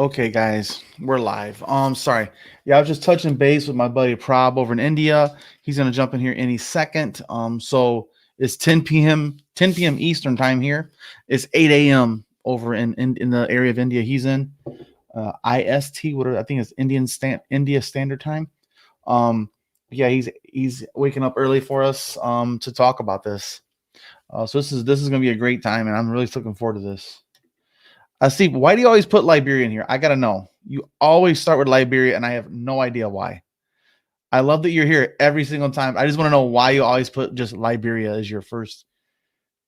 Okay, guys, we're live. Sorry. Yeah, I was just touching base with my buddy Prabh over in India. He's gonna jump in here any second. So it's 10 p.m. 10 p.m. Eastern time here. It's 8 a.m. over in the area of India he's in. IST, whatever I think it's India Standard Time. Yeah, he's waking up early for us to talk about this. So this is gonna be a great time, and I'm really looking forward to this. Steve, why do you always put Liberia in here? I gotta know. You always start with Liberia, and I have no idea why. I love that you're here every single time. I just want to know why you always put just Liberia as your first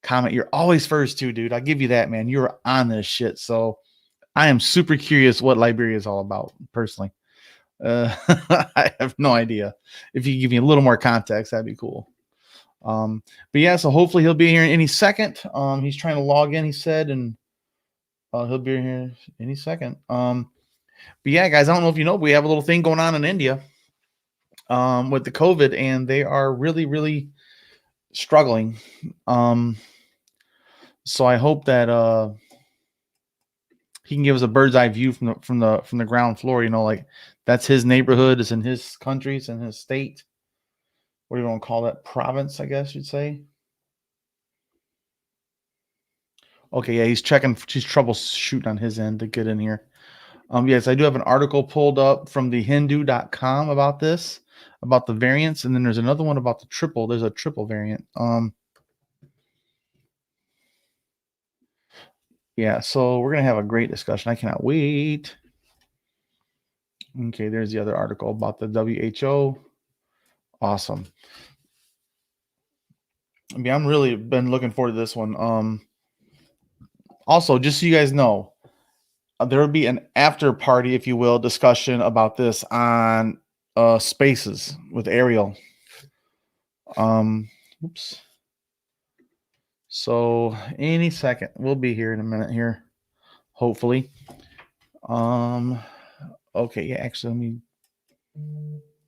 comment. You're always first too, dude. I'll give you that, man. You're on this shit. So I am super curious what Liberia is all about, personally. I have no idea. If you give me a little more context, that'd be cool. But yeah, so hopefully he'll be here any second. He's trying to log in, he said, and he'll be here any second. But yeah, guys, I don't know if you know, but we have a little thing going on in India with the COVID, and they are really, really struggling. So I hope that he can give us a bird's eye view from the ground floor. You know, like that's his neighborhood, it's in his country, it's in his state. What do you want to call that? Province, I guess you'd say. Okay, yeah, he's troubleshooting on his end to get in here. Yes, I do have an article pulled up from the Hindu.com about this, about the variants, and then there's another one about the triple. There's a triple variant. Yeah, so we're gonna have a great discussion. I cannot wait. Okay, there's the other article about the WHO. Awesome. I mean, I'm really been looking forward to this one. Also, just so you guys know, there will be an after party, if you will, discussion about this on Spaces with Ariel. Oops. So any second, we'll be here in a minute here, hopefully. Okay, yeah, actually, let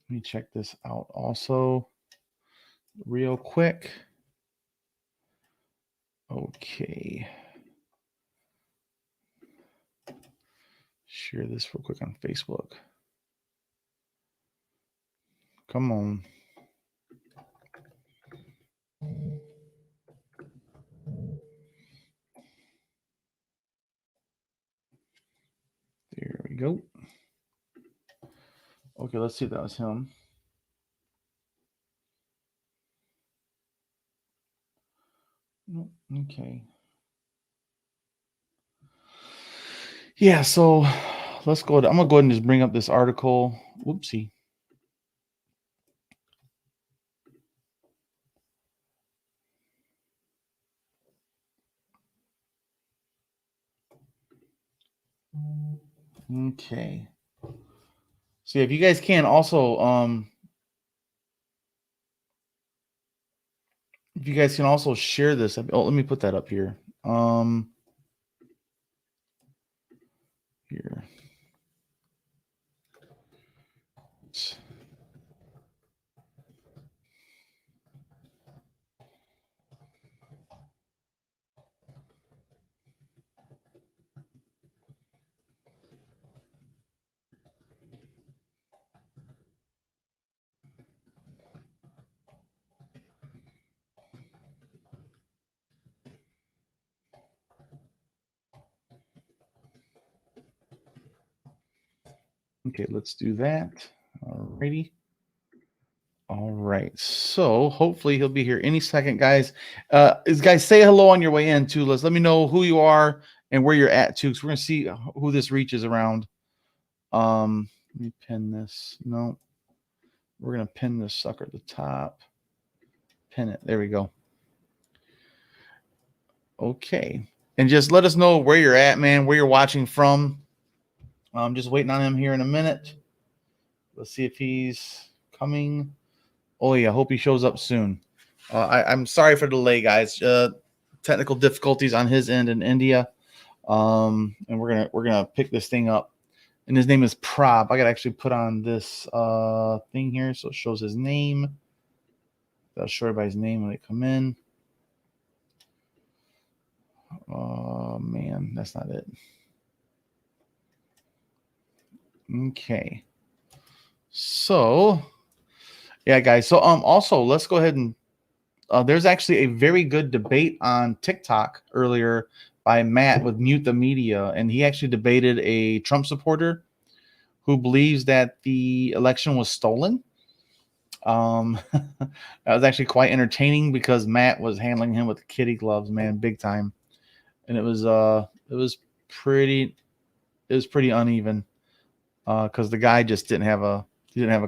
me check this out also real quick. Okay. Share this real quick on Facebook. Come on. There we go. Okay, let's see if that was him. Okay. Yeah, so let's go. I'm gonna go ahead and just bring up this article. Whoopsie. Okay. So if you guys can also if you guys can also share this. Oh, let me put that up here. Here. Okay, let's do that. Alrighty. All right. So hopefully he'll be here any second, guys. Guys, say hello on your way in too. Let me know who you are and where you're at too. So we're gonna see who this reaches around. Let me pin this. No, we're gonna pin this sucker at the top. Pin it. There we go. Okay. And just let us know where you're at, man, where you're watching from. I'm just waiting on him here in a minute. Let's see if he's coming. Oh yeah, I hope he shows up soon. I'm sorry for the delay, guys. Technical difficulties on his end in India, and we're gonna pick this thing up. And his name is Prabh. I gotta actually put on this thing here so it shows his name. I'll show everybody's name when they come in. Oh man, that's not it. Okay. So, yeah, guys. So, also let's go ahead and there's actually a very good debate on TikTok earlier by Matt with Mute the Media, and he actually debated a Trump supporter who believes that the election was stolen. That was actually quite entertaining because Matt was handling him with kitty gloves, man, big time, and pretty it was pretty uneven because the guy just didn't have a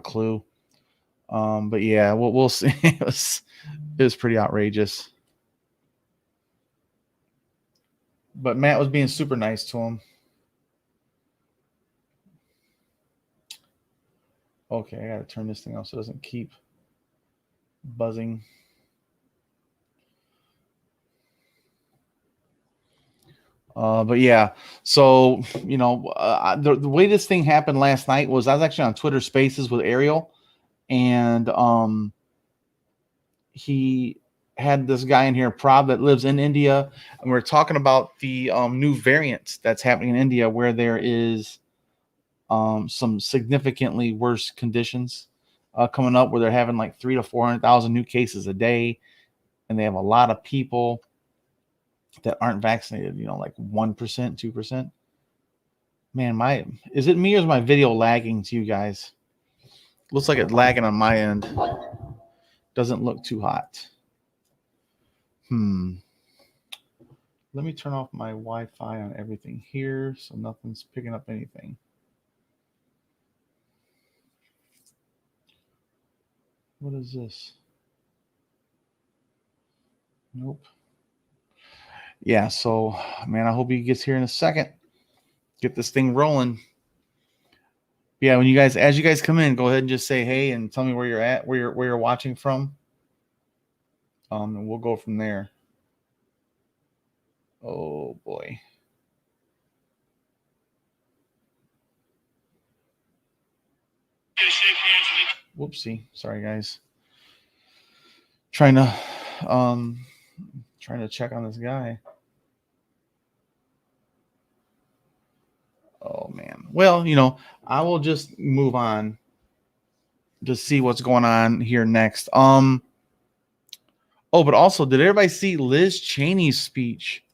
clue. But yeah, we'll see. It was pretty outrageous. But Matt was being super nice to him. Okay, I gotta turn this thing off so it doesn't keep buzzing. But yeah, so the way this thing happened last night was I was actually on Twitter Spaces with Ariel, and he had this guy in here, Prabh, that lives in India, and we're talking about the new variant that's happening in India, where there is some significantly worse conditions coming up, where they're having like 300,000 to 400,000 new cases a day, and they have a lot of people that aren't vaccinated. Like 1%, 2%. Man, is it me or is my video lagging to you guys? Looks like it's lagging on my end. Doesn't look too hot. Let me turn off my Wi-Fi on everything here so nothing's picking up anything. What is this? Nope. Yeah, so man, I hope he gets here in a second. Get this thing rolling. Yeah, as you guys come in, go ahead and just say hey and tell me where you're at, where you're watching from. And we'll go from there. Oh boy. Whoopsie. Sorry guys. Trying to check on this guy. Oh man. Well, I will just move on to see what's going on here next. Oh, but also, did everybody see Liz Cheney's speech?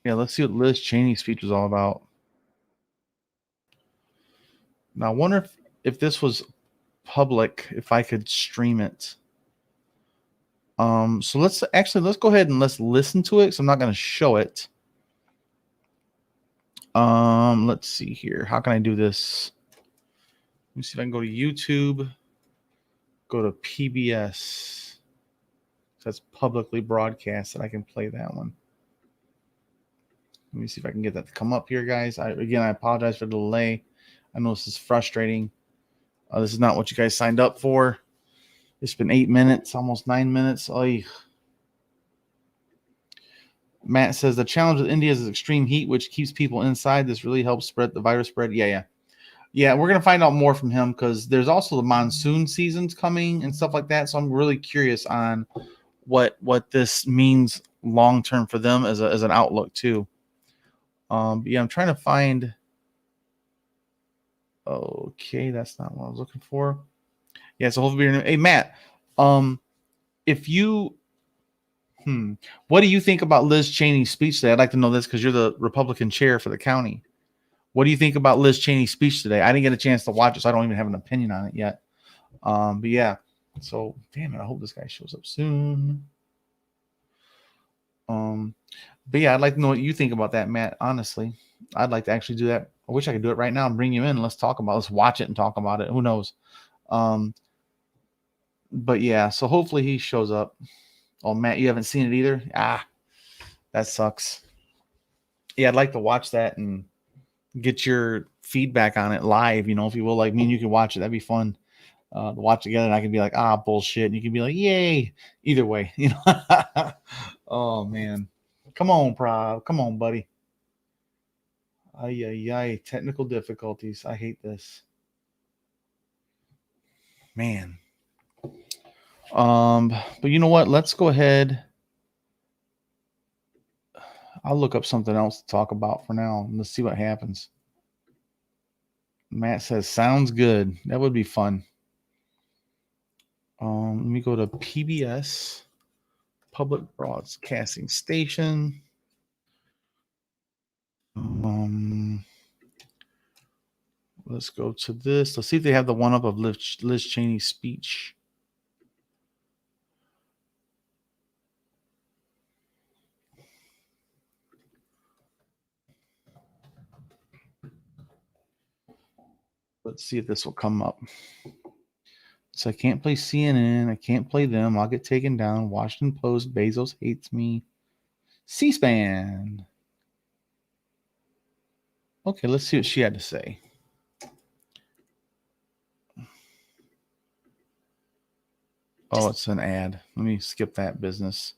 Yeah, let's see what Liz Cheney's speech was all about. Now, I wonder if this was public, if I could stream it. So let's go ahead and let's listen to it. So I'm not going to show it. Let's see here. How can I do this? Let me see if I can go to YouTube. Go to PBS. So that's publicly broadcast, and I can play that one. Let me see if I can get that to come up here, guys. I apologize for the delay. I know this is frustrating. This is not what you guys signed up for. It's been 8 minutes, almost 9 minutes. Oy. Matt says the challenge with India is extreme heat, which keeps people inside. This really helps spread the virus spread. Yeah. We're gonna find out more from him because there's also the monsoon seasons coming and stuff like that. So I'm really curious on what this means long term for them as an outlook too. I'm trying to find. Okay, that's not what I was looking for. Yeah, so hopefully, hey Matt, if you, what do you think about Liz Cheney's speech today? I'd like to know this because you're the Republican chair for the county. What do you think about Liz Cheney's speech today? I didn't get a chance to watch it, so I don't even have an opinion on it yet. But yeah, so damn it, I hope this guy shows up soon. But yeah, I'd like to know what you think about that, Matt. Honestly, I'd like to actually do that. I wish I could do it right now and bring you in. Let's watch it and talk about it. Who knows? But yeah, so hopefully he shows up. Oh, Matt, you haven't seen it either? That sucks. Yeah, I'd like to watch that and get your feedback on it live, if you will. Like me and you can watch it. That'd be fun to watch together. And I can be like, bullshit. And you can be like, yay. Either way, Oh, man. Come on, Prabh. Come on, buddy. Ay. Technical difficulties. I hate this. Man. But you know what? Let's go ahead. I'll look up something else to talk about for now. Let's see what happens. Matt says, sounds good. That would be fun. Let me go to PBS, Public Broadcasting Station. Let's go to this. Let's see if they have the one-up of Liz Cheney's speech. Let's see if this will come up. So I can't play CNN. I can't play them. I'll get taken down. Washington Post. Bezos hates me. C-SPAN. Okay, let's see what she had to say. Oh, it's an ad. Let me skip that business.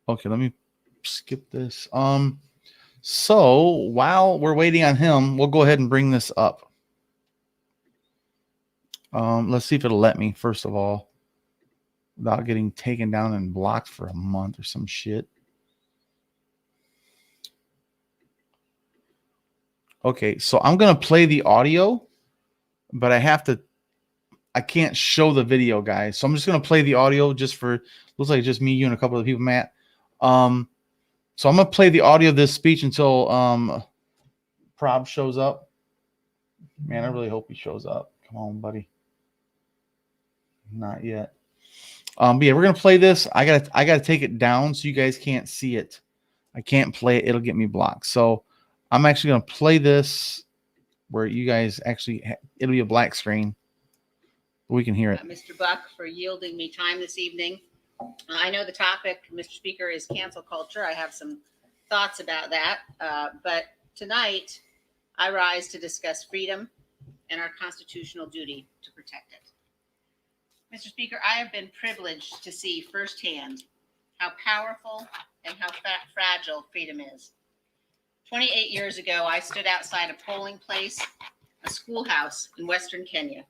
Okay, let me skip this. So while we're waiting on him, we'll go ahead and bring this up. Let's see if it'll let me, first of all, without getting taken down and blocked for a month or some shit. Okay, so I'm going to play the audio, but I can't show the video, guys. So I'm just going to play the audio just for, looks like just me, you, and a couple of people, Matt. So I'm going to play the audio of this speech until Prabh shows up. Man, I really hope he shows up. Come on, buddy. Not yet. But yeah, we're gonna play this. I gotta take it down so you guys can't see it. I can't play it; it'll get me blocked. So I'm actually gonna play this where you guys actually it'll be a black screen. We can hear it. Mr. Buck, for yielding me time this evening. I know the topic, Mr. Speaker, is cancel culture. I have some thoughts about that, but tonight I rise to discuss freedom and our constitutional duty to protect it. Mr. Speaker, I have been privileged to see firsthand how powerful and how fragile freedom is. 28 years ago, I stood outside a polling place, a schoolhouse in Western Kenya.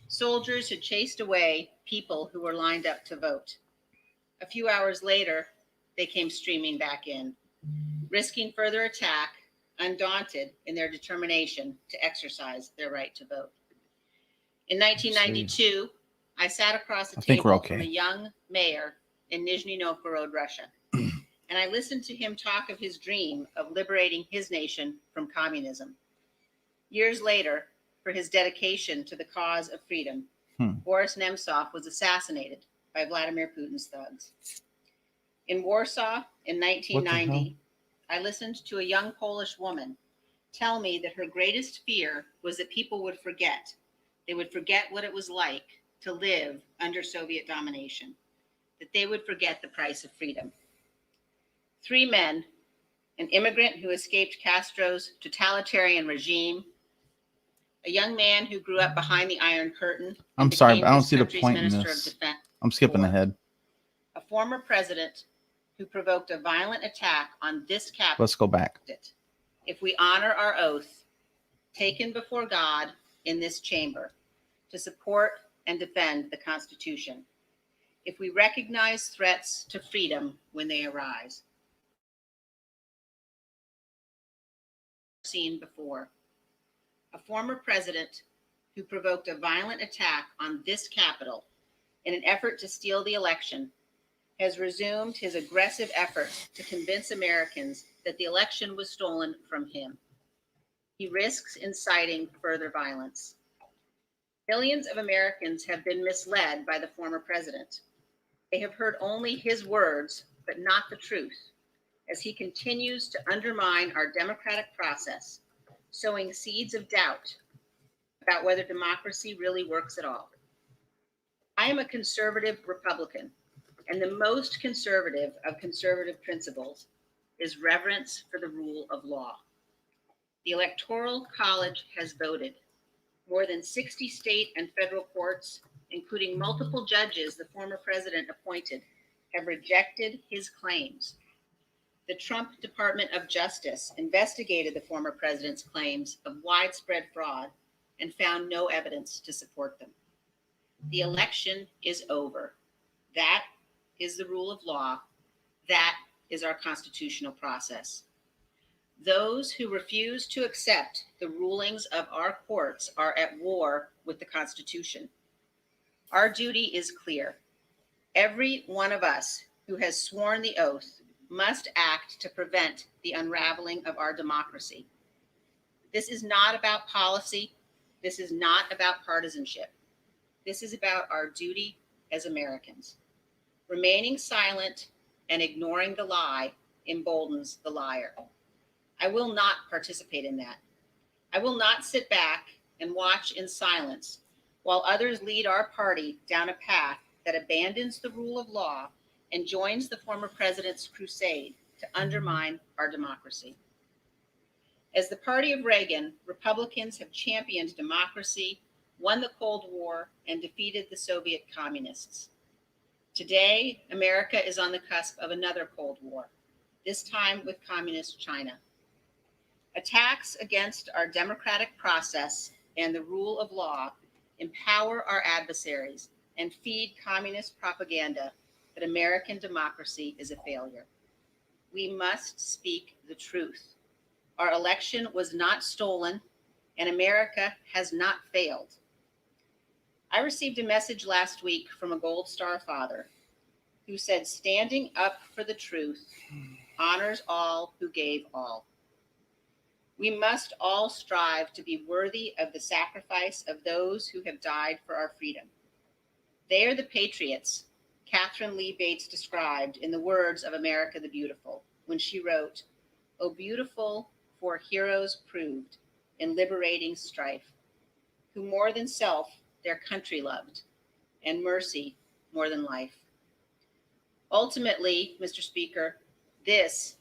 Soldiers had chased away people who were lined up to vote. A few hours later, they came streaming back in, risking further attack, undaunted in their determination to exercise their right to vote. In 1992, I sat across the table from a young mayor in Nizhny Novgorod, Russia, and I listened to him talk of his dream of liberating his nation from communism. Years later, for his dedication to the cause of freedom, Boris Nemtsov was assassinated by Vladimir Putin's thugs. In Warsaw in 1990, I listened to a young Polish woman tell me that her greatest fear was that people would forget. They would forget what it was like to live under Soviet domination, that they would forget the price of freedom. 3 men, an immigrant who escaped Castro's totalitarian regime, a young man who grew up behind the Iron Curtain. I'm sorry, but I don't see the point in this. I'm skipping ahead. A former president who provoked a violent attack on this capital. Let's go back. If we honor our oath taken before God in this chamber to support and defend the Constitution, if we recognize threats to freedom when they arise, seen before. A former president who provoked a violent attack on this Capitol in an effort to steal the election has resumed his aggressive effort to convince Americans that the election was stolen from him. He risks inciting further violence. Millions of Americans have been misled by the former president. They have heard only his words, but not the truth, as he continues to undermine our democratic process, sowing seeds of doubt about whether democracy really works at all. I am a conservative Republican, and the most conservative of conservative principles is reverence for the rule of law. The Electoral College has voted. More than 60 state and federal courts, including multiple judges the former president appointed, have rejected his claims. The Trump Department of Justice investigated the former president's claims of widespread fraud and found no evidence to support them. The election is over. That is the rule of law. That is our constitutional process. Those who refuse to accept the rulings of our courts are at war with the Constitution. Our duty is clear. Every one of us who has sworn the oath must act to prevent the unraveling of our democracy. This is not about policy. This is not about partisanship. This is about our duty as Americans. Remaining silent and ignoring the lie emboldens the liar. I will not participate in that. I will not sit back and watch in silence while others lead our party down a path that abandons the rule of law and joins the former president's crusade to undermine our democracy. As the party of Reagan, Republicans have championed democracy, won the Cold War, and defeated the Soviet communists. Today, America is on the cusp of another Cold War, this time with communist China. Attacks against our democratic process and the rule of law empower our adversaries and feed communist propaganda that American democracy is a failure. We must speak the truth. Our election was not stolen, and America has not failed. I received a message last week from a Gold Star father who said, "Standing up for the truth honors all who gave all." We must all strive to be worthy of the sacrifice of those who have died for our freedom. They are the patriots Catherine Lee Bates described in the words of America the Beautiful when she wrote, "O beautiful for heroes proved in liberating strife, who more than self their country loved, and mercy more than life." Ultimately, Mr. Speaker, this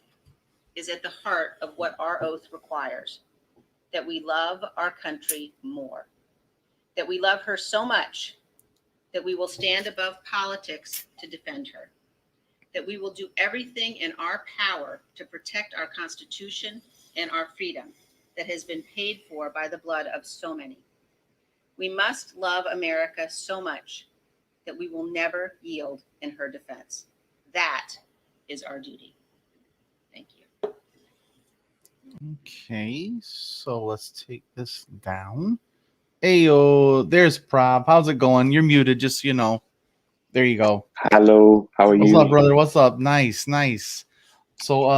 is at the heart of what our oath requires, that we love our country more, that we love her so much that we will stand above politics to defend her, that we will do everything in our power to protect our Constitution and our freedom that has been paid for by the blood of so many. We must love America so much that we will never yield in her defense. That is our duty. Thank you. Okay, so let's take this down. Ayo, there's Prab. How's it going? You're muted, just so you know. There you go. Hello, how are What's you? up, brother? What's up? Nice, nice. So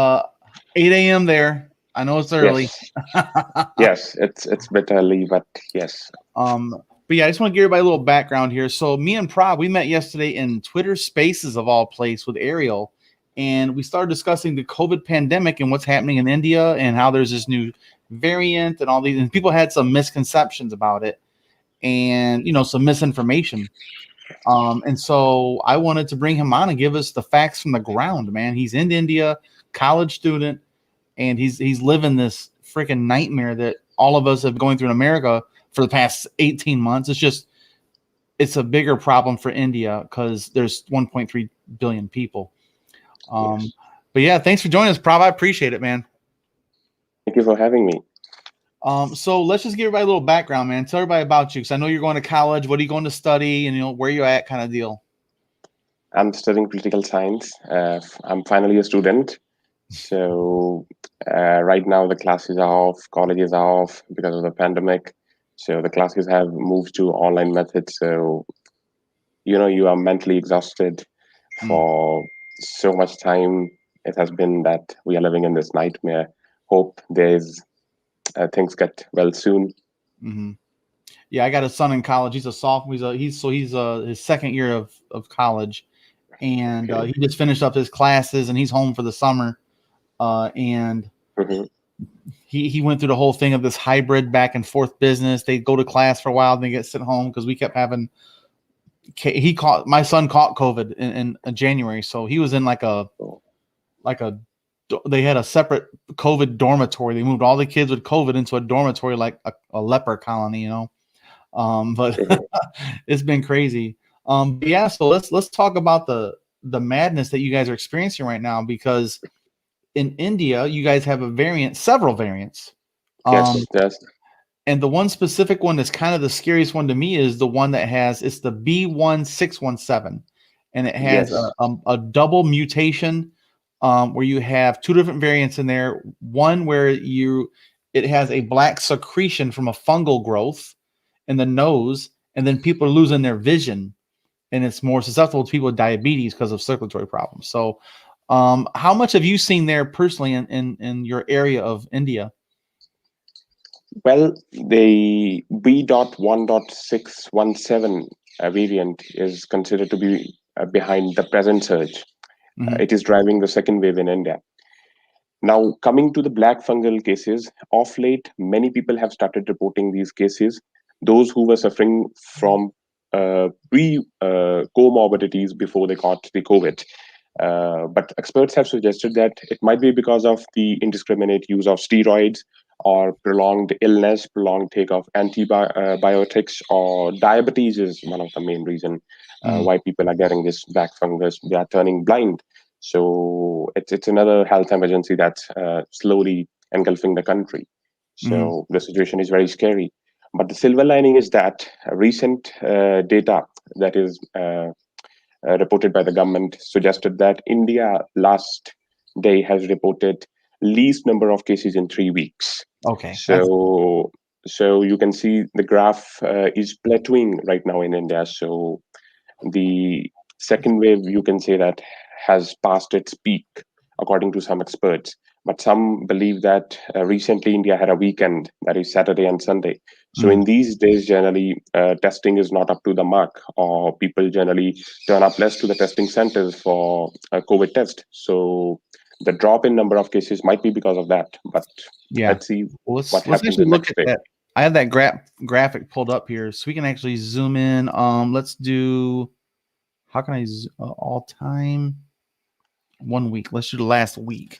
8 a.m. there. I know it's early. Yes, it's a bit early, but yes. But yeah, I just want to give everybody a little background here. So me and Prab, we met yesterday in Twitter Spaces of all place with Ariel, and we started discussing the COVID pandemic and what's happening in India and how there's this new variant and all these, and people had some misconceptions about it and some misinformation. And so I wanted to bring him on and give us the facts from the ground, man. He's in India, college student, and he's living this freaking nightmare that all of us have been going through in America for the past 18 months. It's a bigger problem for India because there's 1.3 billion people. Yes. But yeah, thanks for joining us, Prabh. I appreciate it, man. Thank you for having me. So let's just give everybody a little background, man. Tell everybody about you, because I know you're going to college. What are you going to study, and where you're at, kind of deal. I'm studying political science. I'm finally a student. So right now the classes are off, colleges are off because of the pandemic. So the classes have moved to online methods. So, you are mentally exhausted for so much time. It has been that we are living in this nightmare. Hope there's things get well soon. Mm-hmm. Yeah, I got a son in college. He's a sophomore. He's his second year of college, and he just finished up his classes, and he's home for the summer. And he went through the whole thing of this hybrid back and forth business. They go to class for a while, then they get sent home because we kept having. My son caught COVID in January, so he was in like a. They had a separate COVID dormitory. They moved all the kids with COVID into a dormitory, like a leper colony, But it's been crazy. Yeah, so let's talk about the madness that you guys are experiencing right now, because in India you guys have several variants. Yes. And the one specific one that's kind of the scariest one to me is the one that it's the B1617, and it has a double mutation where you have two different variants in there. One where it has a black secretion from a fungal growth in the nose, and then people are losing their vision, and it's more susceptible to people with diabetes because of circulatory problems. So, how much have you seen there personally in your area of India? Well, the B.1.617 variant is considered to be behind the present surge. Mhm. It is driving the second wave in India. Now, coming to the black fungal cases, of late, many people have started reporting these cases. Those who were suffering from pre comorbidities before they got the COVID. But experts have suggested that it might be because of the indiscriminate use of steroids or prolonged illness, prolonged take of antibiotics, or diabetes is one of the main reason Mm. why people are getting this black fungus. They are turning blind. So it's another health emergency that's slowly engulfing the country. Mhm. So the situation is very scary. But the silver lining is that recent data that is reported by the government suggested that India last day has reported least number of cases in 3 weeks. Okay, that's So you can see the graph is plateauing right now in India. So the second wave, you can say that, has passed its peak, according to some experts. But some believe that recently India had a weekend, that is Saturday and Sunday. So mm, in these days, generally, testing is not up to the mark, or people generally turn up less to the testing centers for a COVID test. So the drop in number of cases might be because of that. But yeah. let's see Well, what let's happens actually in look next at day. that. I have that graphic pulled up here, so we can actually zoom in. Let's do. How can I all time 1 week? Let's do the last week.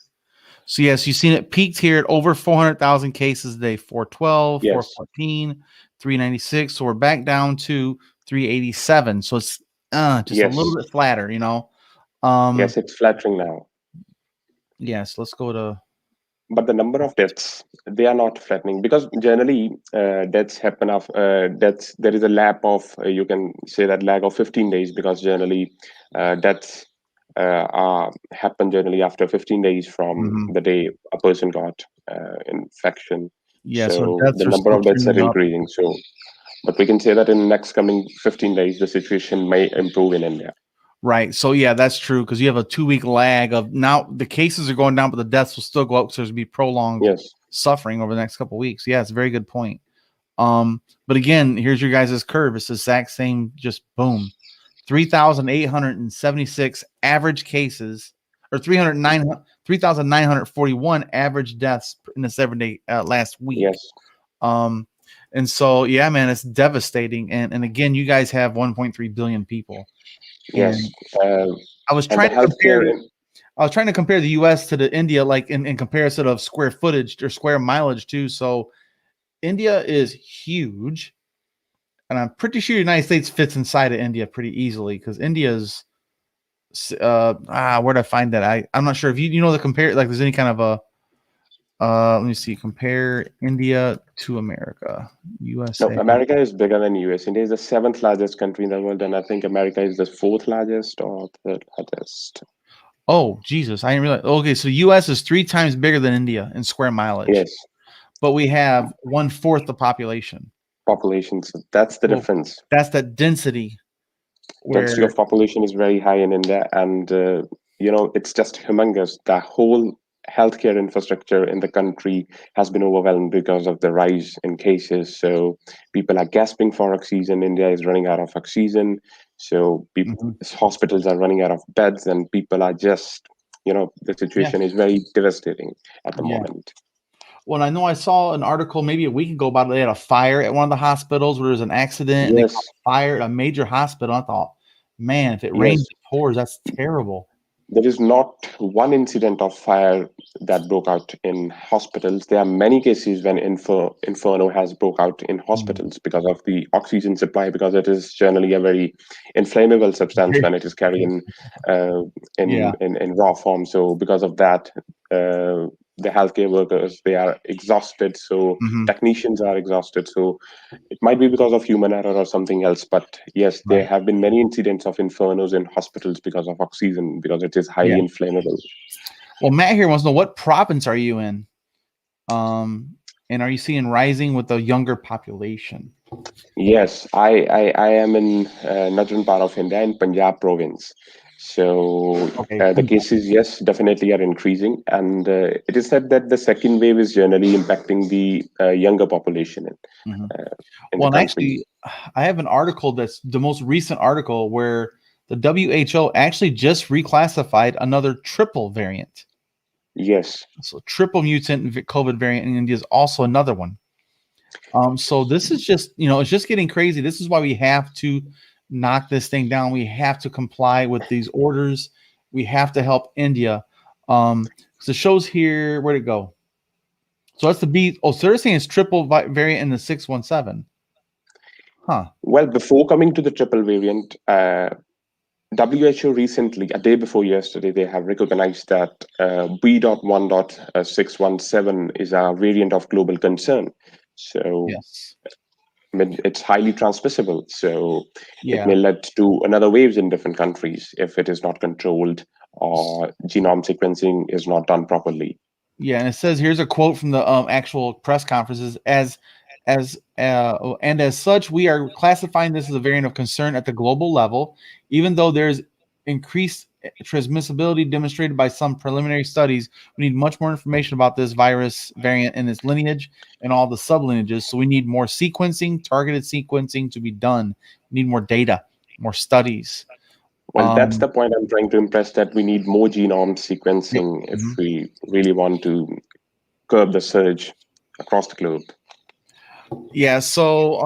So yes, you've seen it peaked here at over 400,000 cases a day, 412, Yes, 414, 396. So we're back down to 387. So it's just a little yes, bit flatter, you know. Um, yes, it's flattering now. yes, let's go to But the number of deaths, they are not flattening, because generally deaths happen of deaths, there is a lap of you can say that lag of 15 days, because generally deaths happen generally after 15 days from mhm. the day a person got infection. Yeah, so So deaths the are number still of deaths are trending up. increasing. So but we can say that in next coming 15 days the situation may improve in India. Right. So yeah, that's true because you have a 2 week lag of now the cases are going down, but the deaths will still go up because there's gonna be prolonged Yes, suffering over the next couple of weeks. Yeah, it's a very good point. But again, here's your guys' curve. It's the exact same, just boom. 3,876 average cases, or 3,941 average deaths in the 7 day last week. yes, And so yeah, man, it's devastating. And again, you guys have 1.3 billion people. yes. And uh, I was and the trying to compare healthcare in, I was trying to compare the US to the India, like in comparison of square footage or square mileage too. So India is huge, and I'm pretty sure the United States fits inside of India pretty easily because India's where'd I find that? I'm not sure if you know the compare, like there's any kind of a let me see, compare India to America. No, USA. America is bigger than US. India is the seventh largest country in the world, and I think America is the fourth largest or third largest. Oh, Jesus. I didn't realize. Okay, so US is 3 times bigger than India in square mileage, Yes, but we have 1/4 the population. population. So that's the Well, difference. that's that density Density where of population is very high in India, and it's just humongous. The whole healthcare infrastructure in the country has been overwhelmed because of the rise in cases. So people are gasping for oxygen. India is running out of oxygen. So Mhm. hospitals are running out of beds, and people are just, the Yeah, situation is very devastating at the yeah. moment. Well, I know I saw an article maybe a week ago about they had a fire at one of the hospitals where there was an accident and they caught Yes, fire at a major hospital. I thought, man, if it rains, yes. it pours. That's terrible. There is not one incident of fire that broke out in hospitals. There are many cases when inferno has broke out in Mm. hospitals because of the oxygen supply, because it is generally a very inflammable substance when it is carried uh, Yeah. in raw form. So because of that, uh, the healthcare workers, they are exhausted. So Mhm. technicians are exhausted. So it might be because of human error or something else. But yes, there Right. have been many incidents of infernos in hospitals because of oxygen, because it is Yeah. highly inflammable. Well, Matt here wants to know, what province are you in? And are you seeing rising with the younger population? Yes, I am in northern part of India, in Punjab province. So Okay. the cases, yes, definitely are increasing, and it is said that the second wave is generally impacting the younger population Mhm. uh, in the Well, and country. actually, I have an article that's the most recent article where the WHO actually just reclassified another triple variant. Yes. So, triple mutant COVID variant in India is also another one. So this is just, it's just getting crazy. This is why we have to knock this thing down. We have to comply with these orders. We have to help India. So it shows here, where'd it go? So that's the B. Oh, so they're saying it's triple variant in the 617. Huh. Well, before coming to the triple variant, WHO recently, a day before yesterday, they have recognized that B.1.617 is a variant of global concern. So Yes. I mean, it's highly transmissible. So it Yeah. may lead to another waves in different countries if it is not controlled or genome sequencing is not done properly. Yeah, and it says here's a quote from the actual press conferences as such, we are classifying this as a variant of concern at the global level, even though there's increased transmissibility demonstrated by some preliminary studies. We need much more information about this virus variant and its lineage and all the sublineages. So we need more sequencing, targeted sequencing to be done. We need more data, more studies. Well, that's the point I'm trying to impress, that we need more genome Yep. sequencing if Mhm. we really want to curb the surge across the globe. Yeah, so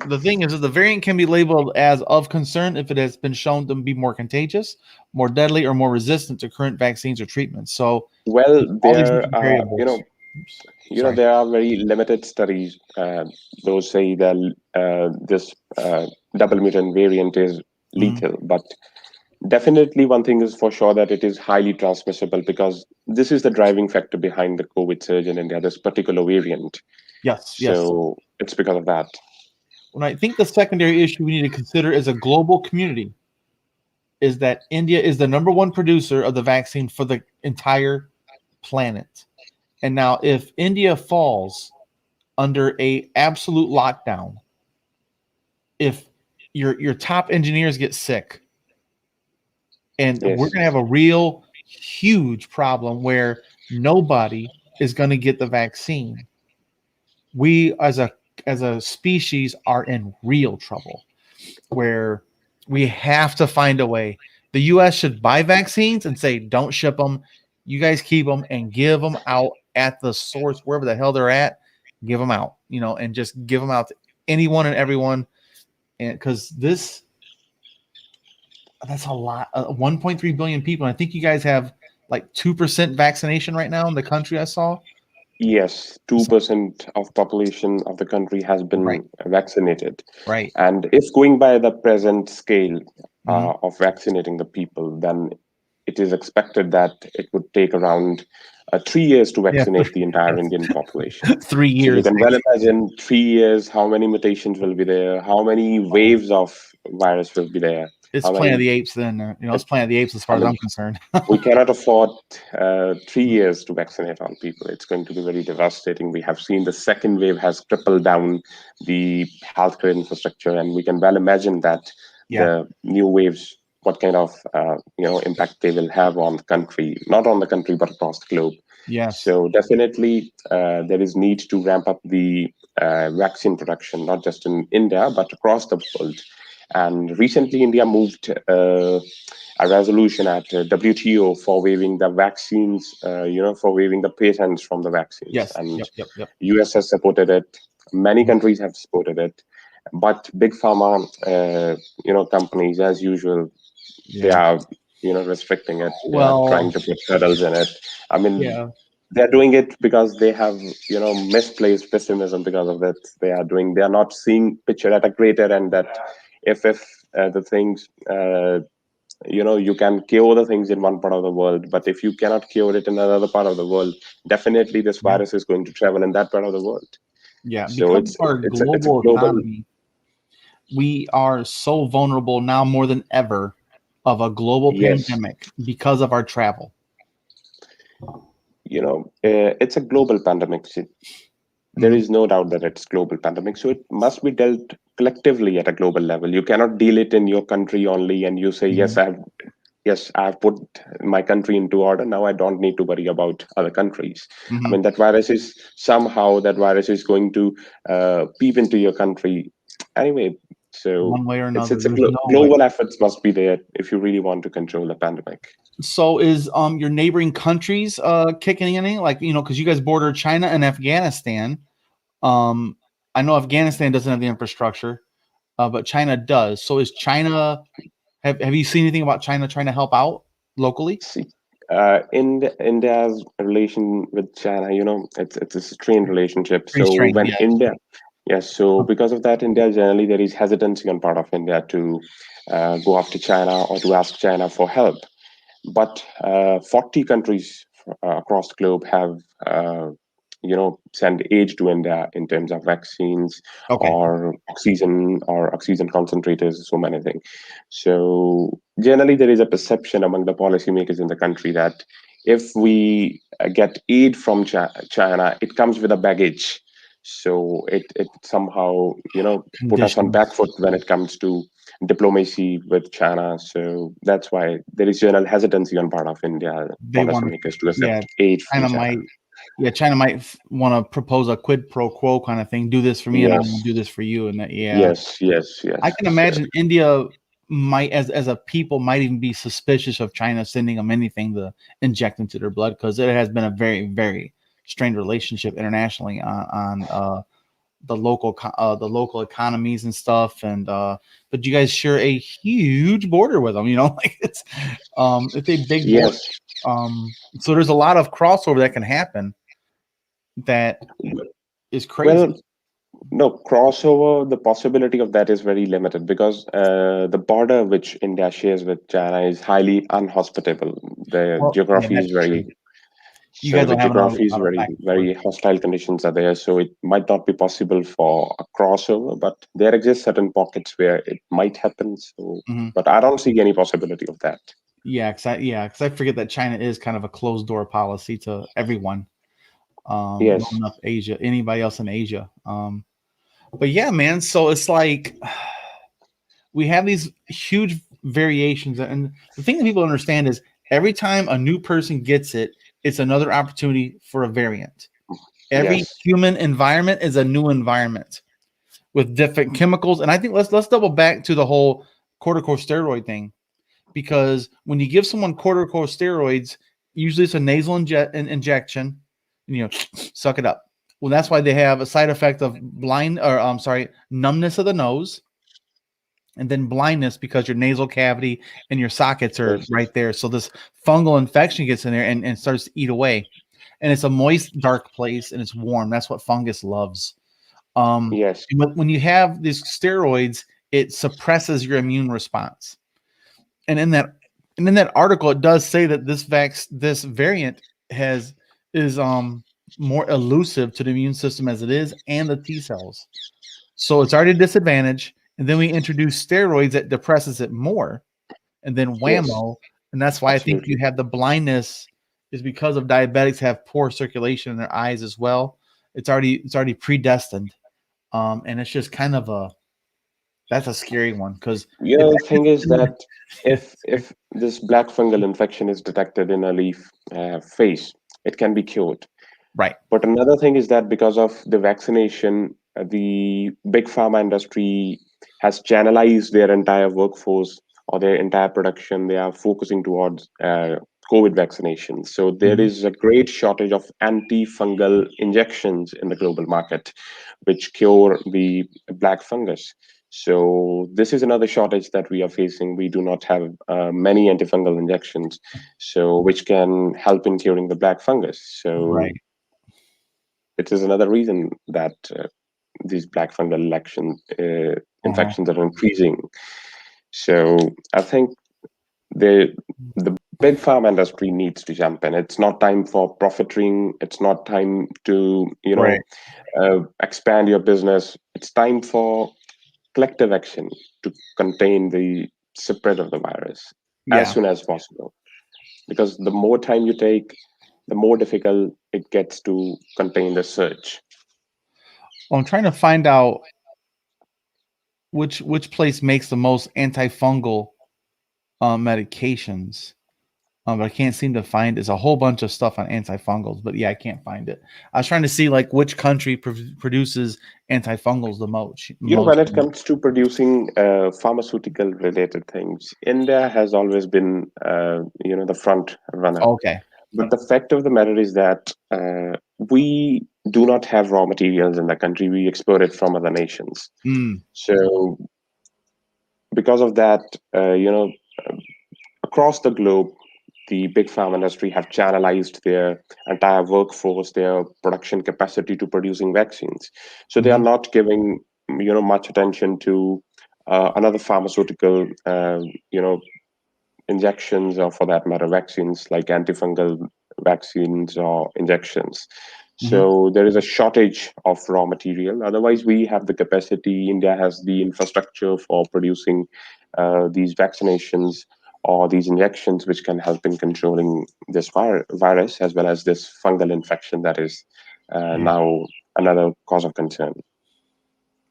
the thing is that the variant can be labeled as of concern if it has been shown to be more contagious, more deadly, or more resistant to current vaccines or treatments. So Well, all these there different are, variables. Oops, sorry. there are very limited studies. Those say that this double mutant variant is Mhm. lethal, but definitely one thing is for sure, that it is highly transmissible, because this is the driving factor behind the COVID surge in India, this particular variant. Yes, yes. So it's because of that. When I think the secondary issue we need to consider as a global community is that India is the number one producer of the vaccine for the entire planet. And now, if India falls under a absolute lockdown, if your top engineers get sick, and we're Yes. going to have a real huge problem where nobody is going to get the vaccine. We as a species are in real trouble, where we have to find a way. The US should buy vaccines and say don't ship them, you guys keep them and give them out at the source, wherever the hell they're at. Give them out, and just give them out to anyone and everyone. And because that's a lot. 1.3 billion people. And I think you guys have like 2% vaccination right now in the country. I saw. Yes, So, 2% of population of the country has right, been vaccinated. right. And if going by the present scale Mhm. of vaccinating the people, then it is expected that it would take around 3 years to Yeah, vaccinate the entire Indian population. 3 years. So you can well imagine 3 years, how many mutations will be there, how many waves of virus will be there, It's how Planet of many. the Apes. Then it's Planet of the Apes as I far as mean, I'm concerned. we cannot afford 3 years to vaccinate all people. It's going to be very devastating. We have seen the second wave has crippled down the healthcare infrastructure, and we can well imagine that Yeah. the new waves, what kind of impact they will have on the country, not on the country but across the globe. Yes. So definitely, there is need to ramp up the vaccine production, not just in India but across the world. And recently, India moved a resolution at WTO for waiving the vaccines, for waiving the patents from the vaccines. Yes. And Yep. Yep. Yep. US has supported it. Many Mhm. countries have supported it. But big pharma, companies, as usual, they Yeah. are, restricting it. They are Well. trying to put hurdles in it. I mean, Yeah. they're doing it because they have, misplaced pessimism because of that. They are not seeing picture at a greater end, that if the things you can cure the things in one part of the world, but if you cannot cure it in another part of the world, definitely this Yeah. virus is going to travel in that part of the world. Yeah, So because of it's our it's a global global. economy, we are so vulnerable now more than ever of a global Yes, pandemic because of our travel. it's a global pandemic. There Mhm. is no doubt that it's global pandemic, so it must be dealt collectively at a global level. You cannot deal it in your country only and you say, Mhm. I've put my country into order, now I don't need to worry about other countries. I Mhm. mean, that virus is going to peep into your country anyway. So One way or it's another, it's a there's no way. global efforts must be there if you really want to control the pandemic. So is your neighboring countries kicking anything, like, because you guys border China and Afghanistan. Um, I know Afghanistan doesn't have the infrastructure, but China does. So is China? Have you seen anything about China trying to help out locally? See, India's relation with China, it's a strained relationship. Pretty So strange, when yes. India, yes, so because of that, India generally there is hesitancy on part of India to go after China or to ask China for help. But 40 countries across the globe have sent aid to India in terms of vaccines Okay. or oxygen concentrators, so many things. So generally there is a perception among the policymakers in the country that if we get aid from China, it comes with a baggage. So it somehow put us on back Conditions. foot when it comes to diplomacy with China. So that's why there is general hesitancy on part of India They want to, policymakers to yeah. accept aid from China China. might, yeah. China might want to propose a quid pro quo kind of thing. Do this for me, and I'm going Yes, to do this for you. And that, yeah. yes, yes, I yes. can So, imagine India might, as a people, might even be suspicious of China sending them anything to inject into their blood, because it has been a very, very strained relationship internationally on the local economies and stuff. And but you guys share a huge border with them. Like it's a big border. yes. So there's a lot of crossover that can happen. That is crazy. Well, no, crossover, the possibility of that is very limited because the border which India shares with China is highly unhospitable. The Well, yeah, geography is that's true. very, You guys so the don't have an geography is auto very, back and forth. very hostile conditions are there. So it might not be possible for a crossover, but there exist certain pockets where it might happen. So, Mhm. but I don't see any possibility of that. Yeah, because I forget that China is kind of a closed door policy to everyone. Not Yes, enough Asia, anybody else in Asia. But yeah, man. So it's like we have these huge variations, and the thing that people understand is every time a new person gets it, it's another opportunity for a variant. Every yes, human environment is a new environment with different chemicals. And I think let's double back to the whole corticosteroid thing, because when you give someone corticosteroids, usually it's a nasal injection, and, suck it up. Well, that's why they have a side effect of numbness of the nose, and then blindness because your nasal cavity and your sockets are yes, right there. So this fungal infection gets in there and starts to eat away. And it's a moist, dark place, and it's warm. That's what fungus loves. yes, And when you have these steroids, it suppresses your immune response. And in that article, it does say that this variant is more elusive to the immune system as it is, and the T cells. So it's already a disadvantage. And then we introduce steroids that depresses it more, and then yes, whammo. And that's why I think you absolutely. have the blindness is because of diabetics have poor circulation in their eyes as well. It's already predestined. And it's just kind of that's a scary one, because The thing is that yeah, if this black fungal infection is detected in a leaf phase, it can be cured. right. But another thing is that because of the vaccination, the big pharma industry has channelized their entire workforce or their entire production. They are focusing towards COVID vaccination. So there Mhm. is a great shortage of antifungal injections in the global market, which cure the black fungus. So this is another shortage that we are facing. We do not have many antifungal injections, so which can help in curing the black fungus. Right. So it is another reason that these black fungal Uh-huh. infections are increasing. So I think the big pharma industry needs to jump in. It's not time for profiteering. It's not time to Right. expand your business. It's time for collective action to contain the spread of the virus as Yeah. soon as possible. Because the more time you take, the more difficult it gets to contain the surge. Well, I'm trying to find out which place makes the most antifungal medications. But I can't seem to find. There's a whole bunch of stuff on antifungals, but yeah, I can't find it. I was trying to see like which country produces antifungals the most. When it comes to producing pharmaceutical related things, India has always been, the front runner. Okay. But the fact of the matter is that we do not have raw materials in the country. We export it from other nations. Mm. So because of that, across the globe, the big pharma industry have channelized their entire workforce, their production capacity to producing vaccines. So they are Mhm. not giving, much attention to another pharmaceutical, injections, or for that matter, vaccines like antifungal vaccines or injections. Mhm. So there is a shortage of raw material. Otherwise, we have the capacity. India has the infrastructure for producing these vaccinations or these injections, which can help in controlling this virus as well as this fungal infection that is Yeah. now another cause of concern.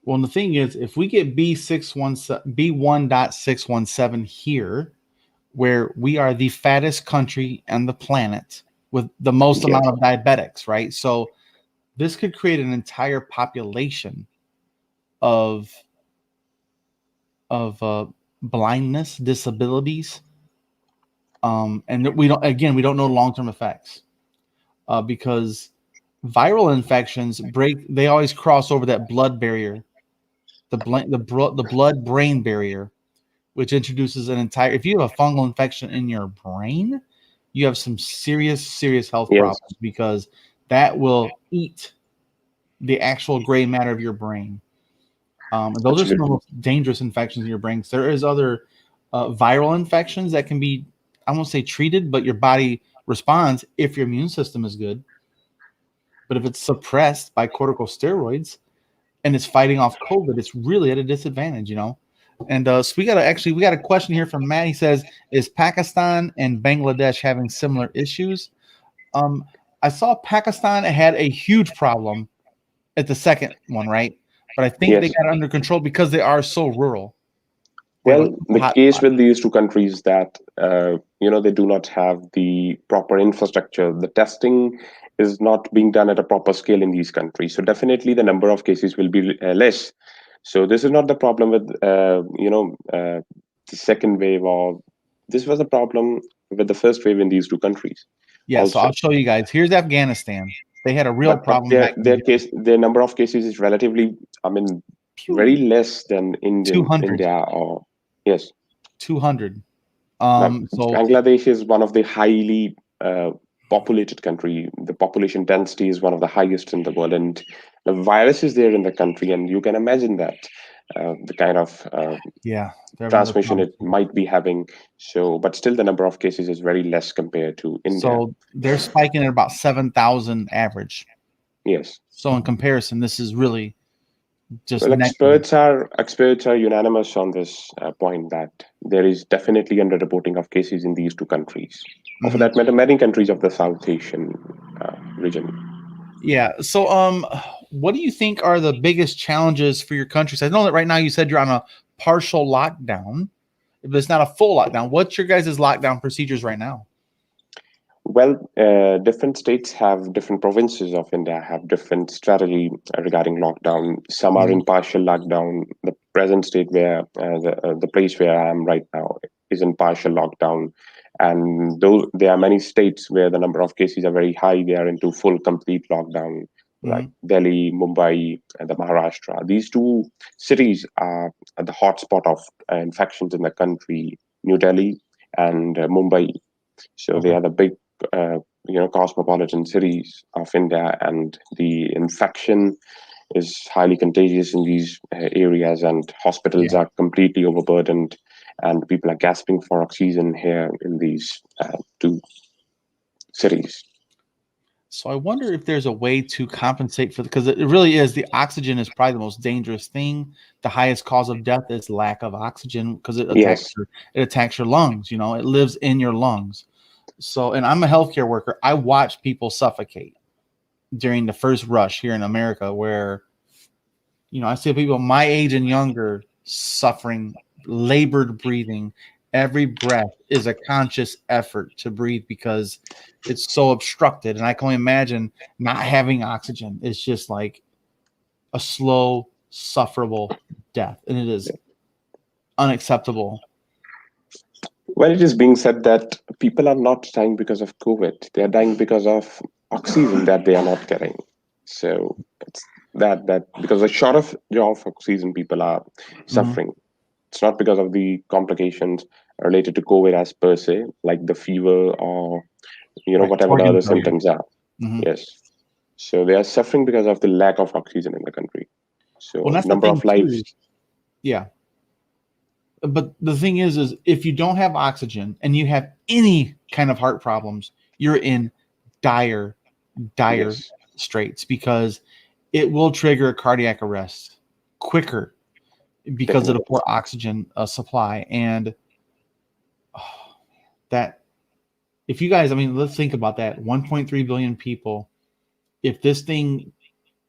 Well, the thing is, if we get B1.617 here, where we are the fattest country on the planet with the most Yes, amount of diabetics, right? So this could create an entire population of blindness, disabilities, and we don't know long-term effects because viral infections they always cross over that blood barrier, the blood brain barrier, which introduces an entire. If you have a fungal infection in your brain, you have some serious health yes, problems because that will eat the actual gray matter of your brain. And those are some of the absolutely. most dangerous infections in your brain. There is other viral infections that can be, I won't say treated, but your body responds if your immune system is good. But if it's suppressed by corticosteroids and it's fighting off COVID, it's really at a disadvantage. And so we got a question here from Matt. He says, "Is Pakistan and Bangladesh having similar issues?" I saw Pakistan had a huge problem at the second one, right? But I think they Yes. got it under control because they are so rural. They have a Well, the hot case spot. with these two countries that they do not have the proper infrastructure. The testing is not being done at a proper scale in these countries. So definitely, the number of cases will be less. So this is not the problem with the second wave, or this was a problem with the first wave in these two countries Yeah, so also. I'll show you guys. Here's Afghanistan. They had a real But problem back in June. their number of cases is relatively, I mean, very Pew. less than 200. India or yes. 200. Now, So Bangladesh is one of the highly populated country. The population density is one of the highest in the world, and the virus is there in the country, and you can imagine that the kind of yeah, they're having other transmission problems it too. might be having. So, but still, the number of cases is very less compared to India. So they're spiking at about 7,000 average. Yes. So in comparison, this is really just Well, negligible. experts are unanimous on this point that there is definitely underreporting of cases in these two countries, or for Mhm. that matter, many countries of the South Asian region. Yeah. So, what do you think are the biggest challenges for your countries? I know that right now you said you're on a partial lockdown, but it's not a full lockdown. What's your guys' lockdown procedures right now? Well, different states have different provinces of India have different strategy regarding lockdown. Some are Mhm. in partial lockdown. The present state where the place where I am right now is in partial lockdown, and though there are many states where the number of cases are very high, they are into full complete lockdown, like Mhm. Delhi, Mumbai, and the Maharashtra. These two cities are at the hotspot of infections in the country. New Delhi and Mumbai, so they Okay. are the big, cosmopolitan cities of India, and the infection is highly contagious in these areas, and hospitals Yeah. are completely overburdened. and people are gasping for oxygen here in these two cities. So I wonder if there's a way to compensate for because it really is the oxygen is probably the most dangerous thing. The highest cause of death is lack of oxygen because Yes. it attacks your lungs. You know, it lives in your lungs. So, and I'm a healthcare worker. I watch people suffocate during the first rush here in America, where I see people my age and younger suffering, labored breathing. Every breath is a conscious effort to breathe because it's so obstructed. And I can only imagine not having oxygen. It's just like a slow, sufferable death. And it is unacceptable. Well, it is being said that people are not dying because of COVID. They are dying because of oxygen that they are not getting. So it's that because the shortage of oxygen, people are suffering. It's not because of the complications related to COVID as per se, like the fever or Right. whatever the Organ other failure. symptoms are. Mhm. Yes. So they are suffering because of the lack of oxygen in the country. So Well, that's the number thing of lives. too. Yeah. But the thing is if you don't have oxygen and you have any kind of heart problems, you're in dire Yes. straits because it will trigger a cardiac arrest quicker because of the Definitely. poor oxygen supply. And that, if you guys, I mean, let's think about that 1.3 billion people. If this thing